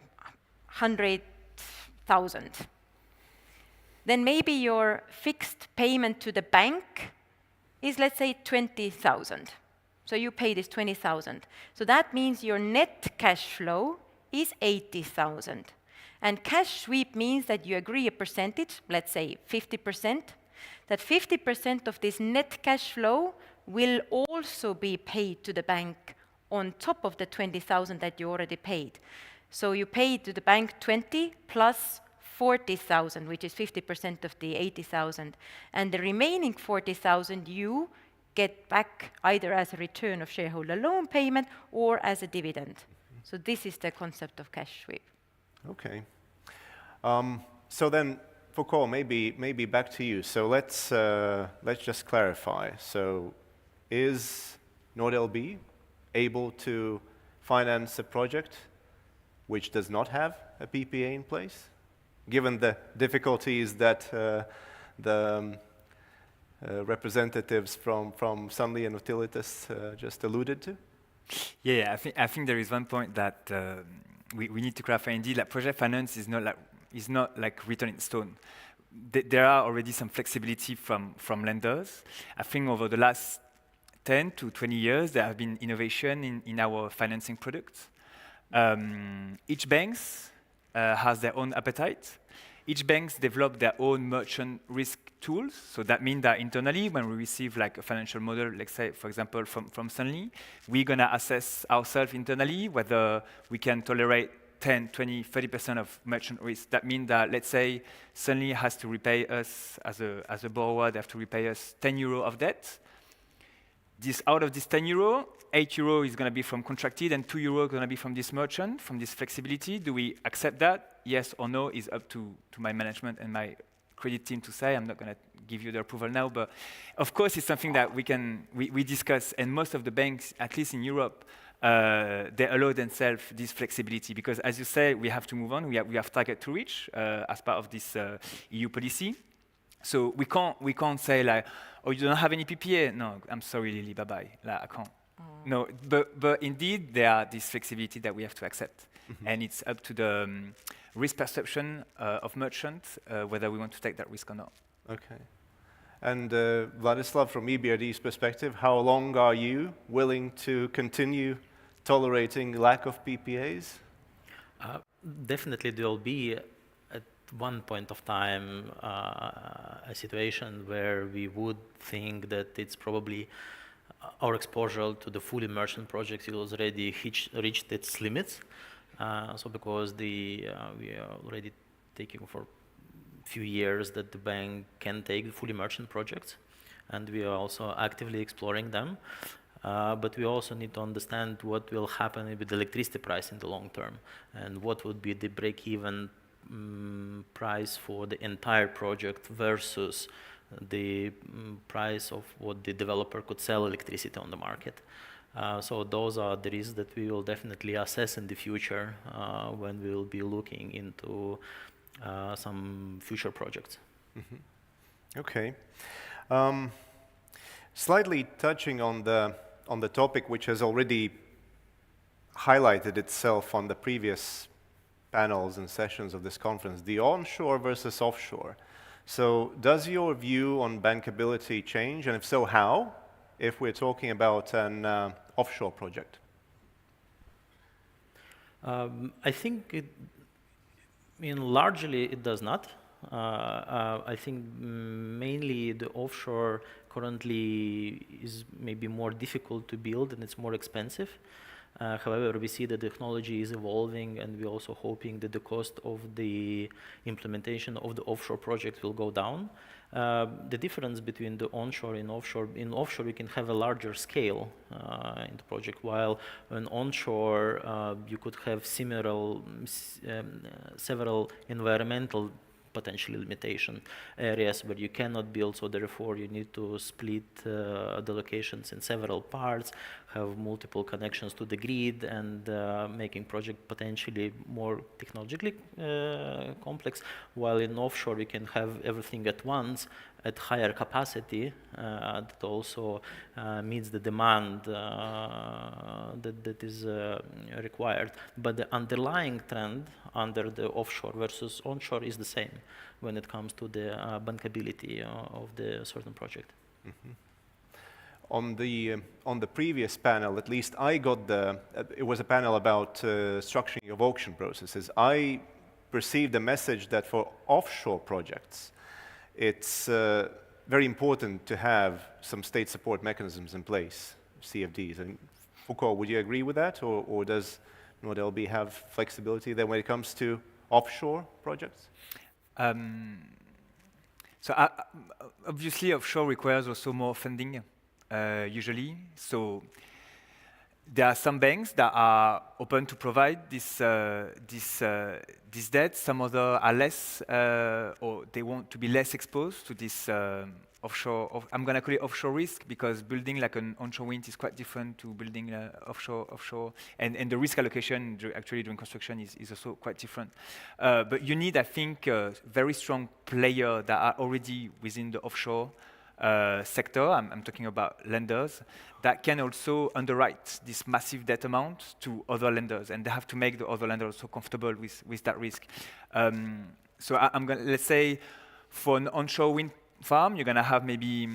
100,000, then maybe your fixed payment to the bank is, let's say, 20,000. So you pay this 20,000. So that means your net cash flow is 80,000. And cash sweep means that you agree a percentage, let's say 50%, that 50% of this net cash flow will also be paid to the bank on top of the 20,000 that you already paid. So you pay to the bank 20 plus 40,000, which is 50% of the 80,000. And the remaining 40,000 you get back either as a return of shareholder loan payment or as a dividend. So this is the concept of cash sweep. Okay. So then, Foucault, maybe back to you. So let's just clarify. So is NordLB able to finance a project which does not have a PPA in place, given the difficulties that the representatives from Sunly and Utilitas just alluded to? Yeah, I think there is one point that we need to clarify. Indeed, like project finance is not like written in stone. There are already some flexibility from lenders. I think over the last 10 to 20 years, there have been innovation in our financing products. Each bank has their own appetite. Each banks develop their own merchant risk tools. So that means that internally, when we receive like a financial model, let's say, for example, from Sunly, we're going to assess ourselves internally whether we can tolerate 10, 20, 30% of merchant risk. That means that, let's say, Sunly has to repay us as a borrower, they have to repay us 10 euro of debt. Out of this 10 euro, 8 euro is going to be from contracted and 2 euro going to be from this merchant, from this flexibility. Do we accept that? Yes or no is up to my management and my credit team to say. I'm not going to give you the approval now, but of course it's something that we discuss, and most of the banks, at least in Europe, they allow themselves this flexibility because, as you say, we have to move on. We have target to reach as part of this EU policy. So we can't say like, oh, you don't have any PPA? No, I'm sorry, Lily, bye-bye. Like, I can't. No, but indeed, there are this flexibility that we have to accept. And it's up to the risk perception of merchants whether we want to take that risk or not. Okay. And Vladislav, from EBRD's perspective, how long are you willing to continue tolerating lack of PPAs? Definitely there will be at one point of time a situation where we would think that it's probably our exposure to the fully merchant projects is already reached its limits. So because we are already taking for a few years that the bank can take fully merchant projects, and we are also actively exploring them. But we also need to understand what will happen with the electricity price in the long term, and what would be the break-even price for the entire project versus the price of what the developer could sell electricity on the market. So those are the risks that we will definitely assess in the future when we will be looking into some future projects. Mm-hmm. Okay. Slightly touching on the topic which has already highlighted itself on the previous panels and sessions of this conference, the onshore versus offshore. So does your view on bankability change, and if so, how, if we're talking about an offshore project? I think largely it does not. I think mainly the offshore currently is maybe more difficult to build and it's more expensive. However, we see the technology is evolving, and we're also hoping that the cost of the implementation of the offshore project will go down. The difference between the onshore and offshore, in offshore we can have a larger scale in the project, while in onshore you could have several environmental potentially limitation areas where you cannot build, so therefore you need to split the locations in several parts, have multiple connections to the grid, and making project potentially more technologically complex, while in offshore we can have everything at once at higher capacity that also meets the demand that is required. But the underlying trend under the offshore versus onshore is the same when it comes to the bankability of the certain project. Mm-hmm. On the previous panel, at least I got it was a panel about structuring of auction processes. I perceived the message that for offshore projects, it's very important to have some state support mechanisms in place, CFDs. And Foucault, would you agree with that, or does NordLB have flexibility then when it comes to offshore projects? Obviously, offshore requires also more funding, usually. So there are some banks that are open to provide this debt. Some other are less, or they want to be less exposed to this offshore. I'm going to call it offshore risk, because building like an onshore wind is quite different to building offshore, and the risk allocation actually during construction is also quite different. But you need, I think, a very strong player that are already within the offshore sector. I'm talking about lenders that can also underwrite this massive debt amount to other lenders, and they have to make the other lenders also comfortable with that risk. So I'm going to, let's say, for an onshore wind farm, you're going to have maybe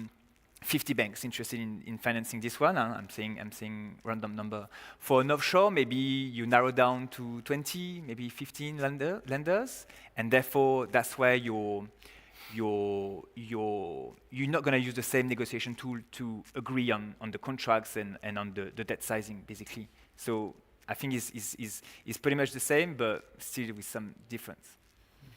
50 banks interested in financing this one. I'm saying random number. For an offshore, maybe you narrow down to 20, maybe 15 lenders, and therefore that's where you're not going to use the same negotiation tool to agree on the contracts and on the debt sizing, basically. So I think it's pretty much the same, but still with some difference.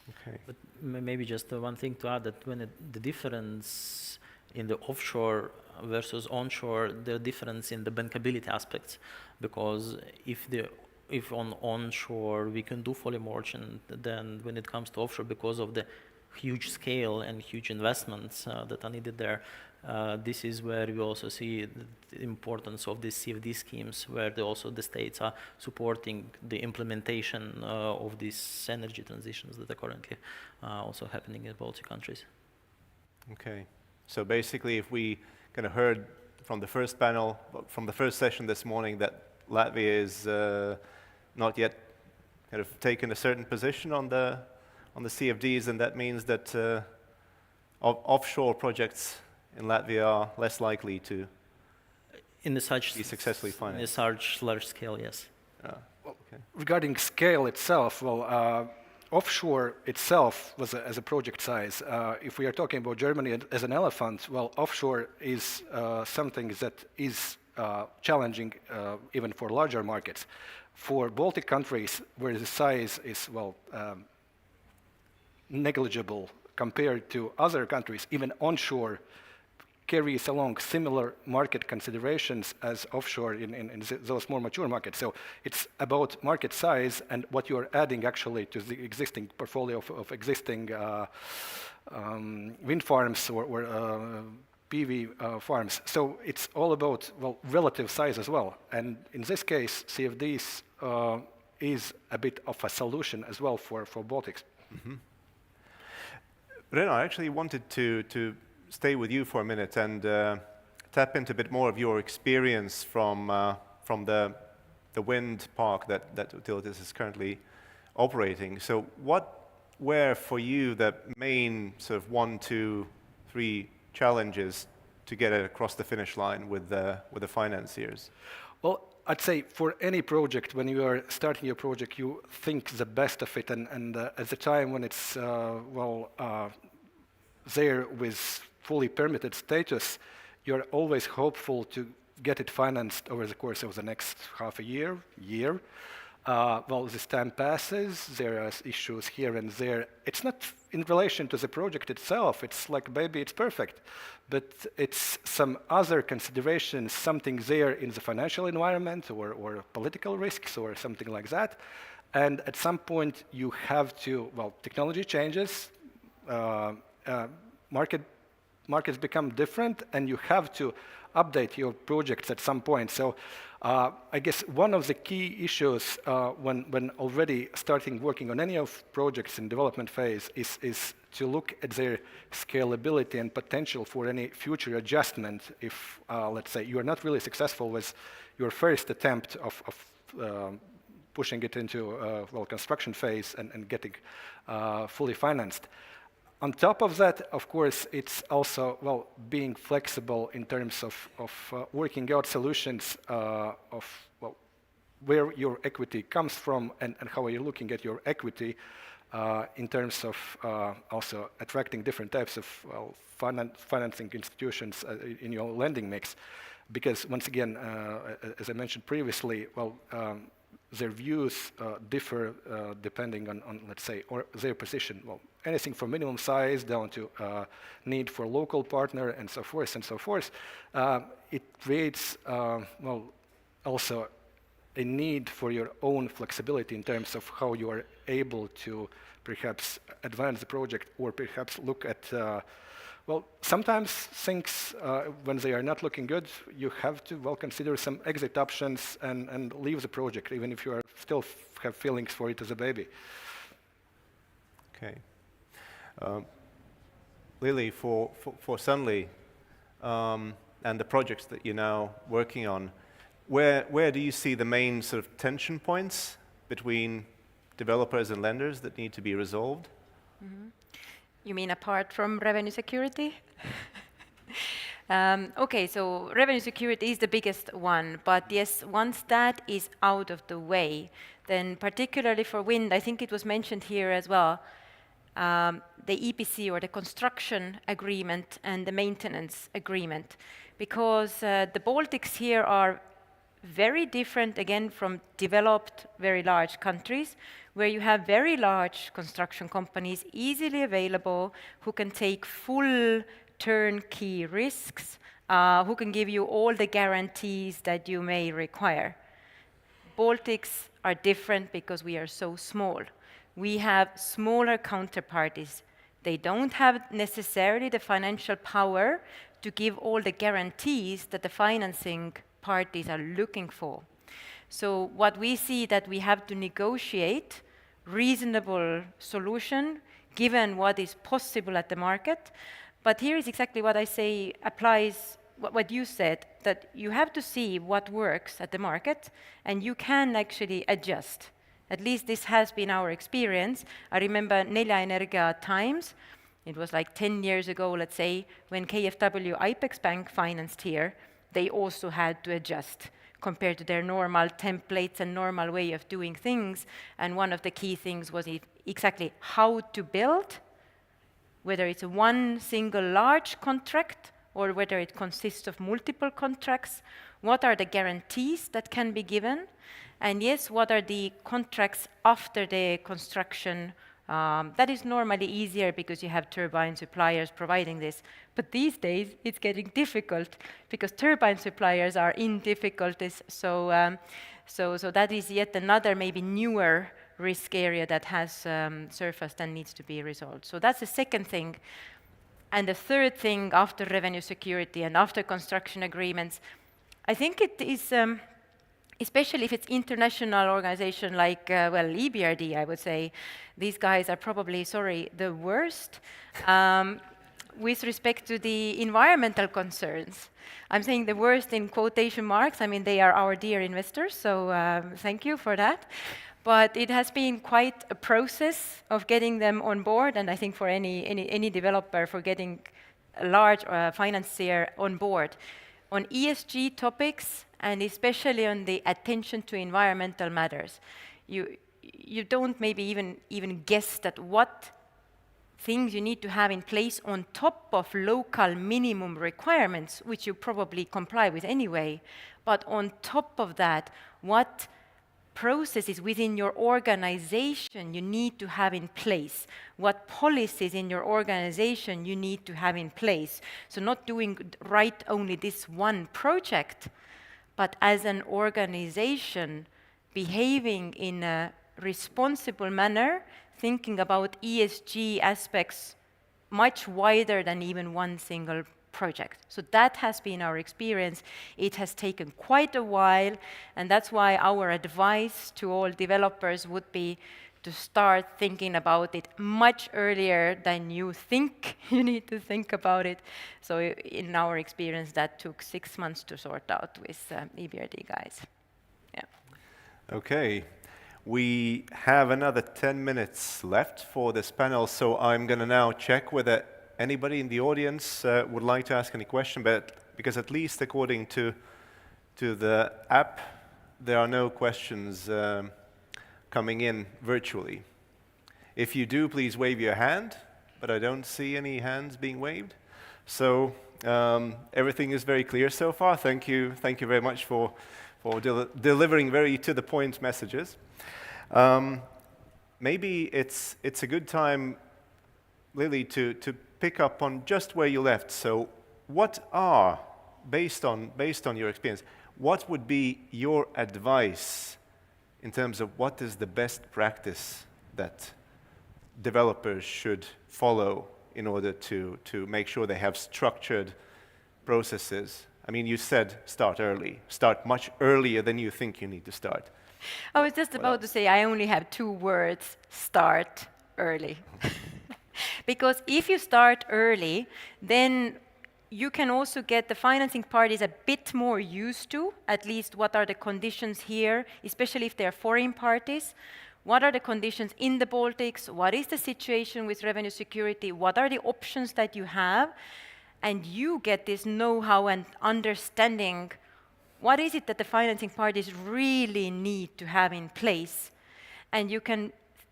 Okay. But maybe just one thing to add, that when the difference in the offshore versus onshore, the difference in the bankability aspects, because if on onshore we can do fully merchant, then when it comes to offshore, because of the huge scale and huge investments that are needed there, this is where we also see the importance of these CFD schemes, where the states are supporting the implementation of these energy transitions that are currently also happening in Baltic countries. Okay, so basically, if we kind of heard from the first panel, from the first session this morning, that Latvia is not yet kind of taken a certain position on the CFDs, and that means that offshore projects in Latvia are less likely to be successfully financed. In a such large scale, yes. Okay. Regarding scale itself, offshore itself was as a project size. If we are talking about Germany as an elephant, offshore is something that is challenging even for larger markets. For Baltic countries, where the size is, negligible compared to other countries, even onshore carries along similar market considerations as offshore in those more mature markets. So it's about market size and what you're adding actually to the existing portfolio of existing wind farms or PV farms. So it's all about, relative size as well. And in this case, CFDs is a bit of a solution as well for Baltics. Mm-hmm. Reno, I actually wanted to stay with you for a minute and tap into a bit more of your experience from the wind park that Utilities is currently operating. So what were for you the main sort of 1, 2, 3 challenges to get it across the finish line with the financiers? Well, I'd say for any project, when you are starting your project, you think the best of it, and at the time when it's there with fully permitted status, you're always hopeful to get it financed over the course of the next half a year. This time passes, there are issues here and there. It's not in relation to the project itself, it's like, baby, it's perfect. But it's some other considerations, something there in the financial environment or political risks or something like that. And at some point you have to, technology changes, markets become different, and you have to update your projects at some point. So I guess one of the key issues when already starting working on any of projects in development phase is to look at their scalability and potential for any future adjustment if, let's say, you are not really successful with your first attempt of pushing it into construction phase and getting fully financed. On top of that, of course, it's also, being flexible in terms of working out solutions of where your equity comes from and how are you looking at your equity in terms of also attracting different types of financing institutions in your lending mix. Because once again, as I mentioned previously, their views differ depending on, let's say, or their position. Anything from minimum size down to need for local partner and so forth and so forth. It creates, also a need for your own flexibility in terms of how you are able to perhaps advance the project or perhaps look at sometimes things, when they are not looking good, you have to, consider some exit options and leave the project, even if you are still have feelings for it as a baby. Okay. Lily, for Sunly and the projects that you're now working on, where do you see the main sort of tension points between developers and lenders that need to be resolved? Mm-hmm. You mean apart from revenue security? Okay, so revenue security is the biggest one, but yes, once that is out of the way, then particularly for wind, I think it was mentioned here as well, the EPC or the construction agreement and the maintenance agreement, because the Baltics here are very different again from developed very large countries where you have very large construction companies easily available who can take full turnkey risks, who can give you all the guarantees that you may require. Baltics are different because we are so small. We have smaller counterparties. They don't have necessarily the financial power to give all the guarantees that the financing parties are looking for. So what we see that we have to negotiate reasonable solution given what is possible at the market. But here is exactly what I say applies what you said, that you have to see what works at the market and you can actually adjust. At least this has been our experience. I remember Nelja Energia times, it was like 10 years ago, let's say, when KfW IPEX Bank financed here, they also had to adjust compared to their normal templates and normal way of doing things. And one of the key things was exactly how to build, whether it's one single large contract or whether it consists of multiple contracts, what are the guarantees that can be given, and yes, what are the contracts after the construction. That is normally easier because you have turbine suppliers providing this. But these days, it's getting difficult because turbine suppliers are in difficulties. So that is yet another maybe newer risk area that has surfaced and needs to be resolved. So that's the second thing. And the third thing after revenue security and after construction agreements, I think it is, especially if it's international organization like, EBRD, I would say, these guys are probably, the worst with respect to the environmental concerns. I'm saying the worst in quotation marks. I mean, they are our dear investors, so thank you for that. But it has been quite a process of getting them on board, and I think for any developer, for getting a large financier on board. On ESG topics, and especially on the attention to environmental matters, you don't maybe even guess that what things you need to have in place on top of local minimum requirements, which you probably comply with anyway, but on top of that, what processes within your organization you need to have in place, what policies in your organization you need to have in place. So not doing right only this one project, but as an organization behaving in a responsible manner, thinking about ESG aspects much wider than even one single project. So that has been our experience. It has taken quite a while, and that's why our advice to all developers would be to start thinking about it much earlier than you think you need to think about it. So in our experience, that took 6 months to sort out with EBRD guys. Yeah. Okay. We have another 10 minutes left for this panel, so I'm going to now check whether anybody in the audience would like to ask any question, but because at least according to the app, there are no questions coming in virtually. If you do, please wave your hand, but I don't see any hands being waved. So everything is very clear so far. Thank you very much for delivering very to-the-point messages. Maybe it's a good time, Lily, to pick up on just where you left. So what are, based on your experience, what would be your advice in terms of what is the best practice that developers should follow in order to make sure they have structured processes? I mean, you said start early. Start much earlier than you think you need to start. I was just about to say I only have 2 words: start early. Because if you start early, then you can also get the financing parties a bit more used to, at least what are the conditions here, especially if they're foreign parties. What are the conditions in the Baltics? What is the situation with revenue security? What are the options that you have? And you get this know-how and understanding. What is it that the financing parties really need to have in place? And you can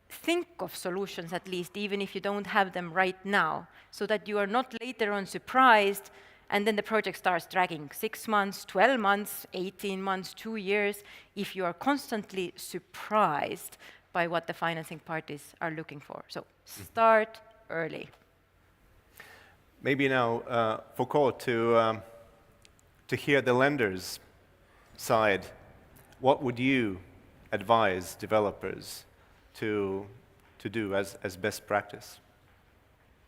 think of solutions, at least, even if you don't have them right now, so that you are not later on surprised, and then the project starts dragging 6 months, 12 months, 18 months, 2 years, if you are constantly surprised by what the financing parties are looking for. So start early. Maybe now, Foucault, to hear the lenders' side, what would you advise developers to do as best practice?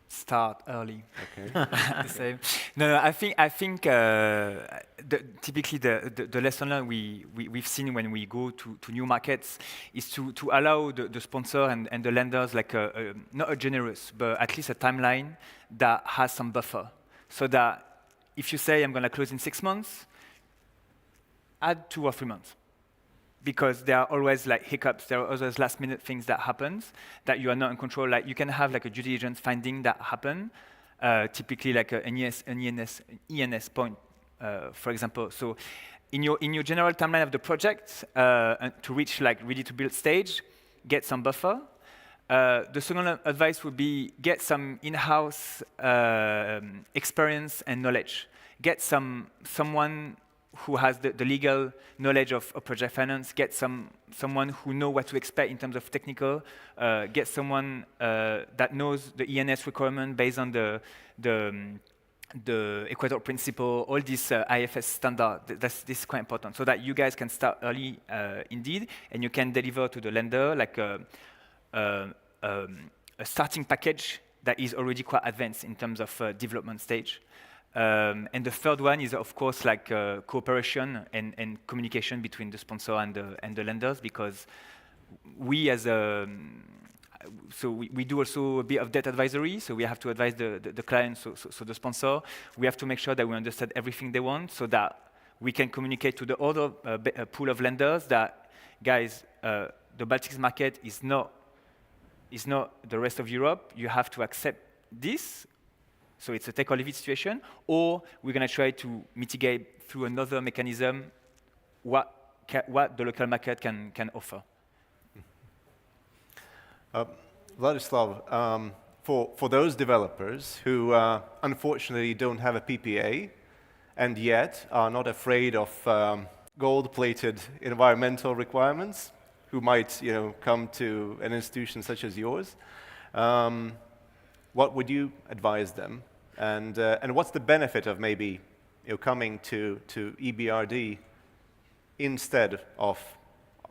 Start early. Okay. The same. No, I think typically the lesson learned we've seen when we go to new markets is to allow the sponsor and the lenders like not a generous, but at least a timeline that has some buffer, so that if you say I'm going to close in 6 months, add 2 or 3 months. Because there are always like hiccups, there are always last-minute things that happens that you are not in control. Like you can have like a due diligence finding that happen, typically like an ENS point, for example. So in your general timeline of the project, and to reach like ready-to-build stage, get some buffer. The second advice would be get some in-house experience and knowledge. Get someone who has the legal knowledge of project finance, get someone who knows what to expect in terms of technical, get someone that knows the ENS requirement based on the Equator principle, all this IFS standard. This is quite important, so that you guys can start early indeed, and you can deliver to the lender like a starting package that is already quite advanced in terms of development stage. And the third one is, of course, like cooperation and communication between the sponsor and the lenders, because we as we do also a bit of debt advisory, so we have to advise the client, so the sponsor. We have to make sure that we understand everything they want, so that we can communicate to the other pool of lenders that, guys, the Baltics market is not the rest of Europe. You have to accept this. So it's a take or leave it situation, or we're going to try to mitigate through another mechanism what the local market can offer. Vladislav, for those developers who unfortunately don't have a PPA and yet are not afraid of gold-plated environmental requirements, who might come to an institution such as yours, what would you advise them? And what's the benefit of maybe coming to EBRD instead of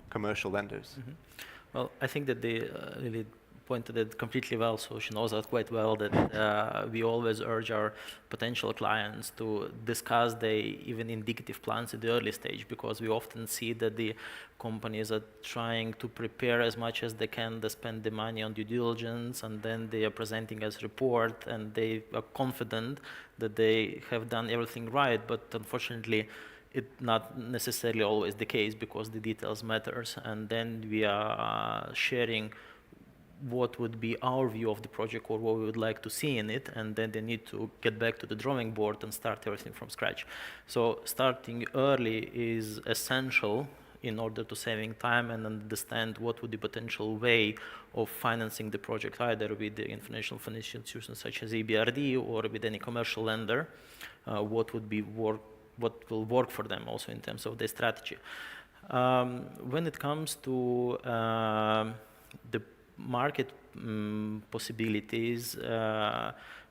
commercial lenders? Mm-hmm. Well, I think that Lily pointed it completely well, so she knows that quite well, that we always urge our potential clients to discuss the even indicative plans at the early stage, because we often see that the companies are trying to prepare as much as they can. They spend the money on due diligence, and then they are presenting as report, and they are confident that they have done everything right, but unfortunately, it's not necessarily always the case, because the details matters, and then we are sharing what would be our view of the project or what we would like to see in it, and then they need to get back to the drawing board and start everything from scratch. So starting early is essential in order to saving time and understand what would be potential way of financing the project, either with the financial institutions such as EBRD or with any commercial lender, what will work for them also in terms of their strategy. When it comes to the market possibilities,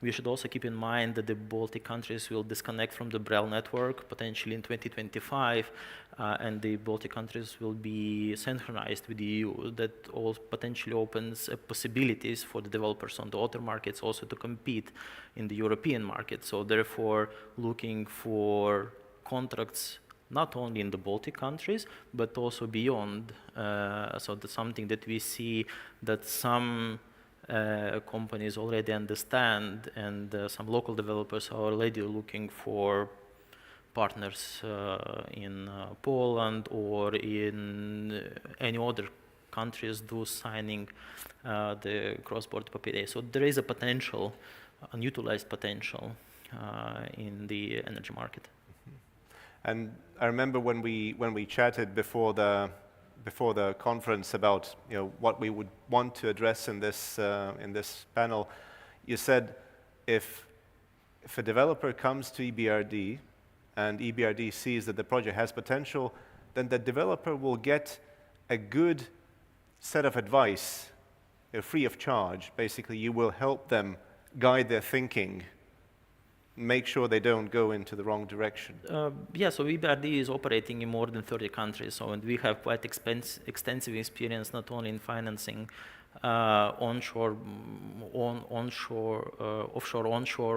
we should also keep in mind that the Baltic countries will disconnect from the BREL network potentially in 2025, and the Baltic countries will be synchronized with the EU. That all potentially opens possibilities for the developers on the other markets also to compete in the European market. So therefore, looking for contracts not only in the Baltic countries, but also beyond. So that's something that we see that some companies already understand, and some local developers are already looking for partners in Poland or in any other countries signing the cross-border PPA. So there is a potential, unutilized potential in the energy market. And I remember when we chatted before the conference about what we would want to address in this panel, you said if a developer comes to EBRD and EBRD sees that the project has potential, then the developer will get a good set of advice, free of charge. Basically, you will help them guide their thinking, make sure they don't go into the wrong direction. Yeah, so EBRD is operating in more than 30 countries, so and we have quite extensive experience not only in financing offshore, onshore,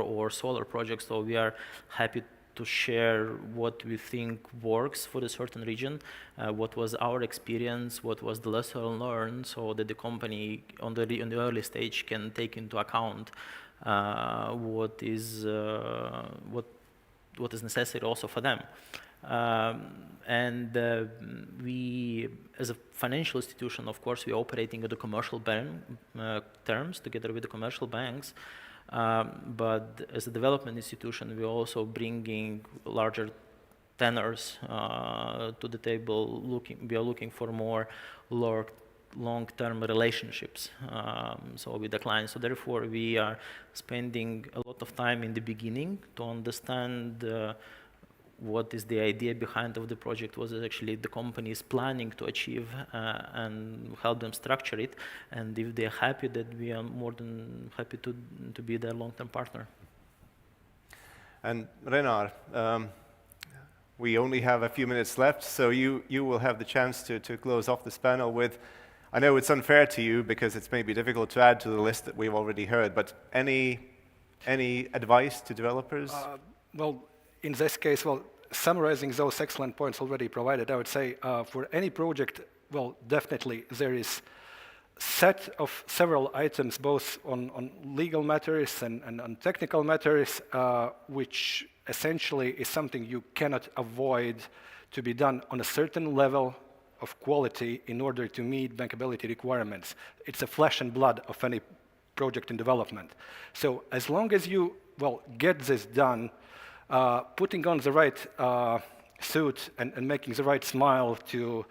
or solar projects. So we are happy to share what we think works for a certain region, what was our experience, what was the lesson learned, so that the company on the early stage can take into account what is necessary also for them. We, as a financial institution, of course, we are operating at the commercial terms together with the commercial banks. But as a development institution, we're also bringing larger tenors to the table. We are looking for more long-term relationships with the clients. So therefore, we are spending a lot of time in the beginning to understand what is the idea behind of the project, what is actually the company is planning to achieve, and help them structure it. And if they're happy, that we are more than happy to be their long-term partner. And Renar, we only have a few minutes left, so you will have the chance to close off this panel with, I know it's unfair to you because it's maybe difficult to add to the list that we've already heard, but any advice to developers? Well, in this case, summarizing those excellent points already provided, I would say for any project, definitely there is set of several items, both on legal matters and on technical matters, which essentially is something you cannot avoid to be done on a certain level of quality in order to meet bankability requirements. It's the flesh and blood of any project in development. So as long as you, get this done, putting on the right suit and making the right smile to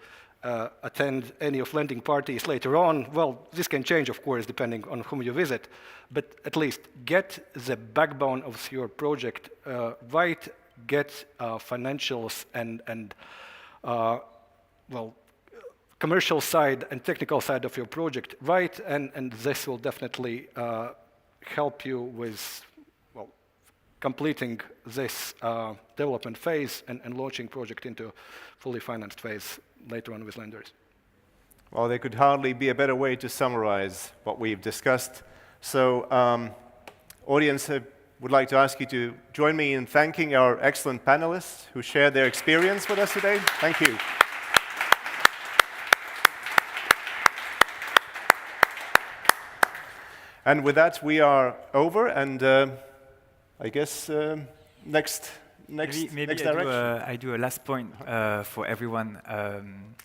attend any of lending parties later on, this can change, of course, depending on whom you visit, but at least get the backbone of your project right, get financials and commercial side and technical side of your project right, and this will definitely help you with completing this development phase and launching project into fully financed phase later on with lenders. Well, there could hardly be a better way to summarize what we've discussed. So, audience, I would like to ask you to join me in thanking our excellent panelists who shared their experience with us today. Thank you. And with that, we are over, and I guess next direction. I do a last point for everyone.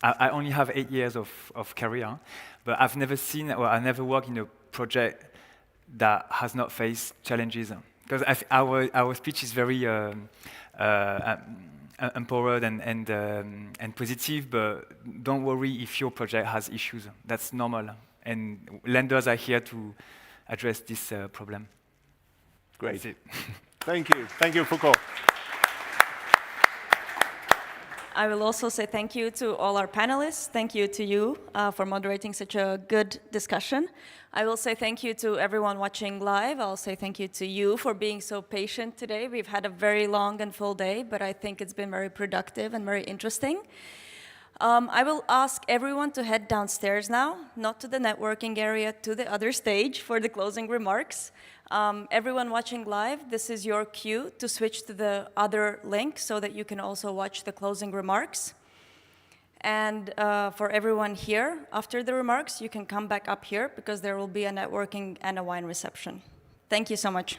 I only have 8 years of career, but I've never seen, or I never worked in a project that has not faced challenges. Because our speech is very empowered and positive, but don't worry if your project has issues. That's normal, and lenders are here to address this problem. Great. That's it. Thank you. Thank you, Foucault. I will also say thank you to all our panelists. Thank you to you for moderating such a good discussion. I will say thank you to everyone watching live. I'll say thank you to you for being so patient today. We've had a very long and full day, but I think it's been very productive and very interesting. I will ask everyone to head downstairs now, not to the networking area, to the other stage for the closing remarks. Everyone watching live, this is your cue to switch to the other link so that you can also watch the closing remarks. And for everyone here, after the remarks, you can come back up here because there will be a networking and a wine reception. Thank you so much.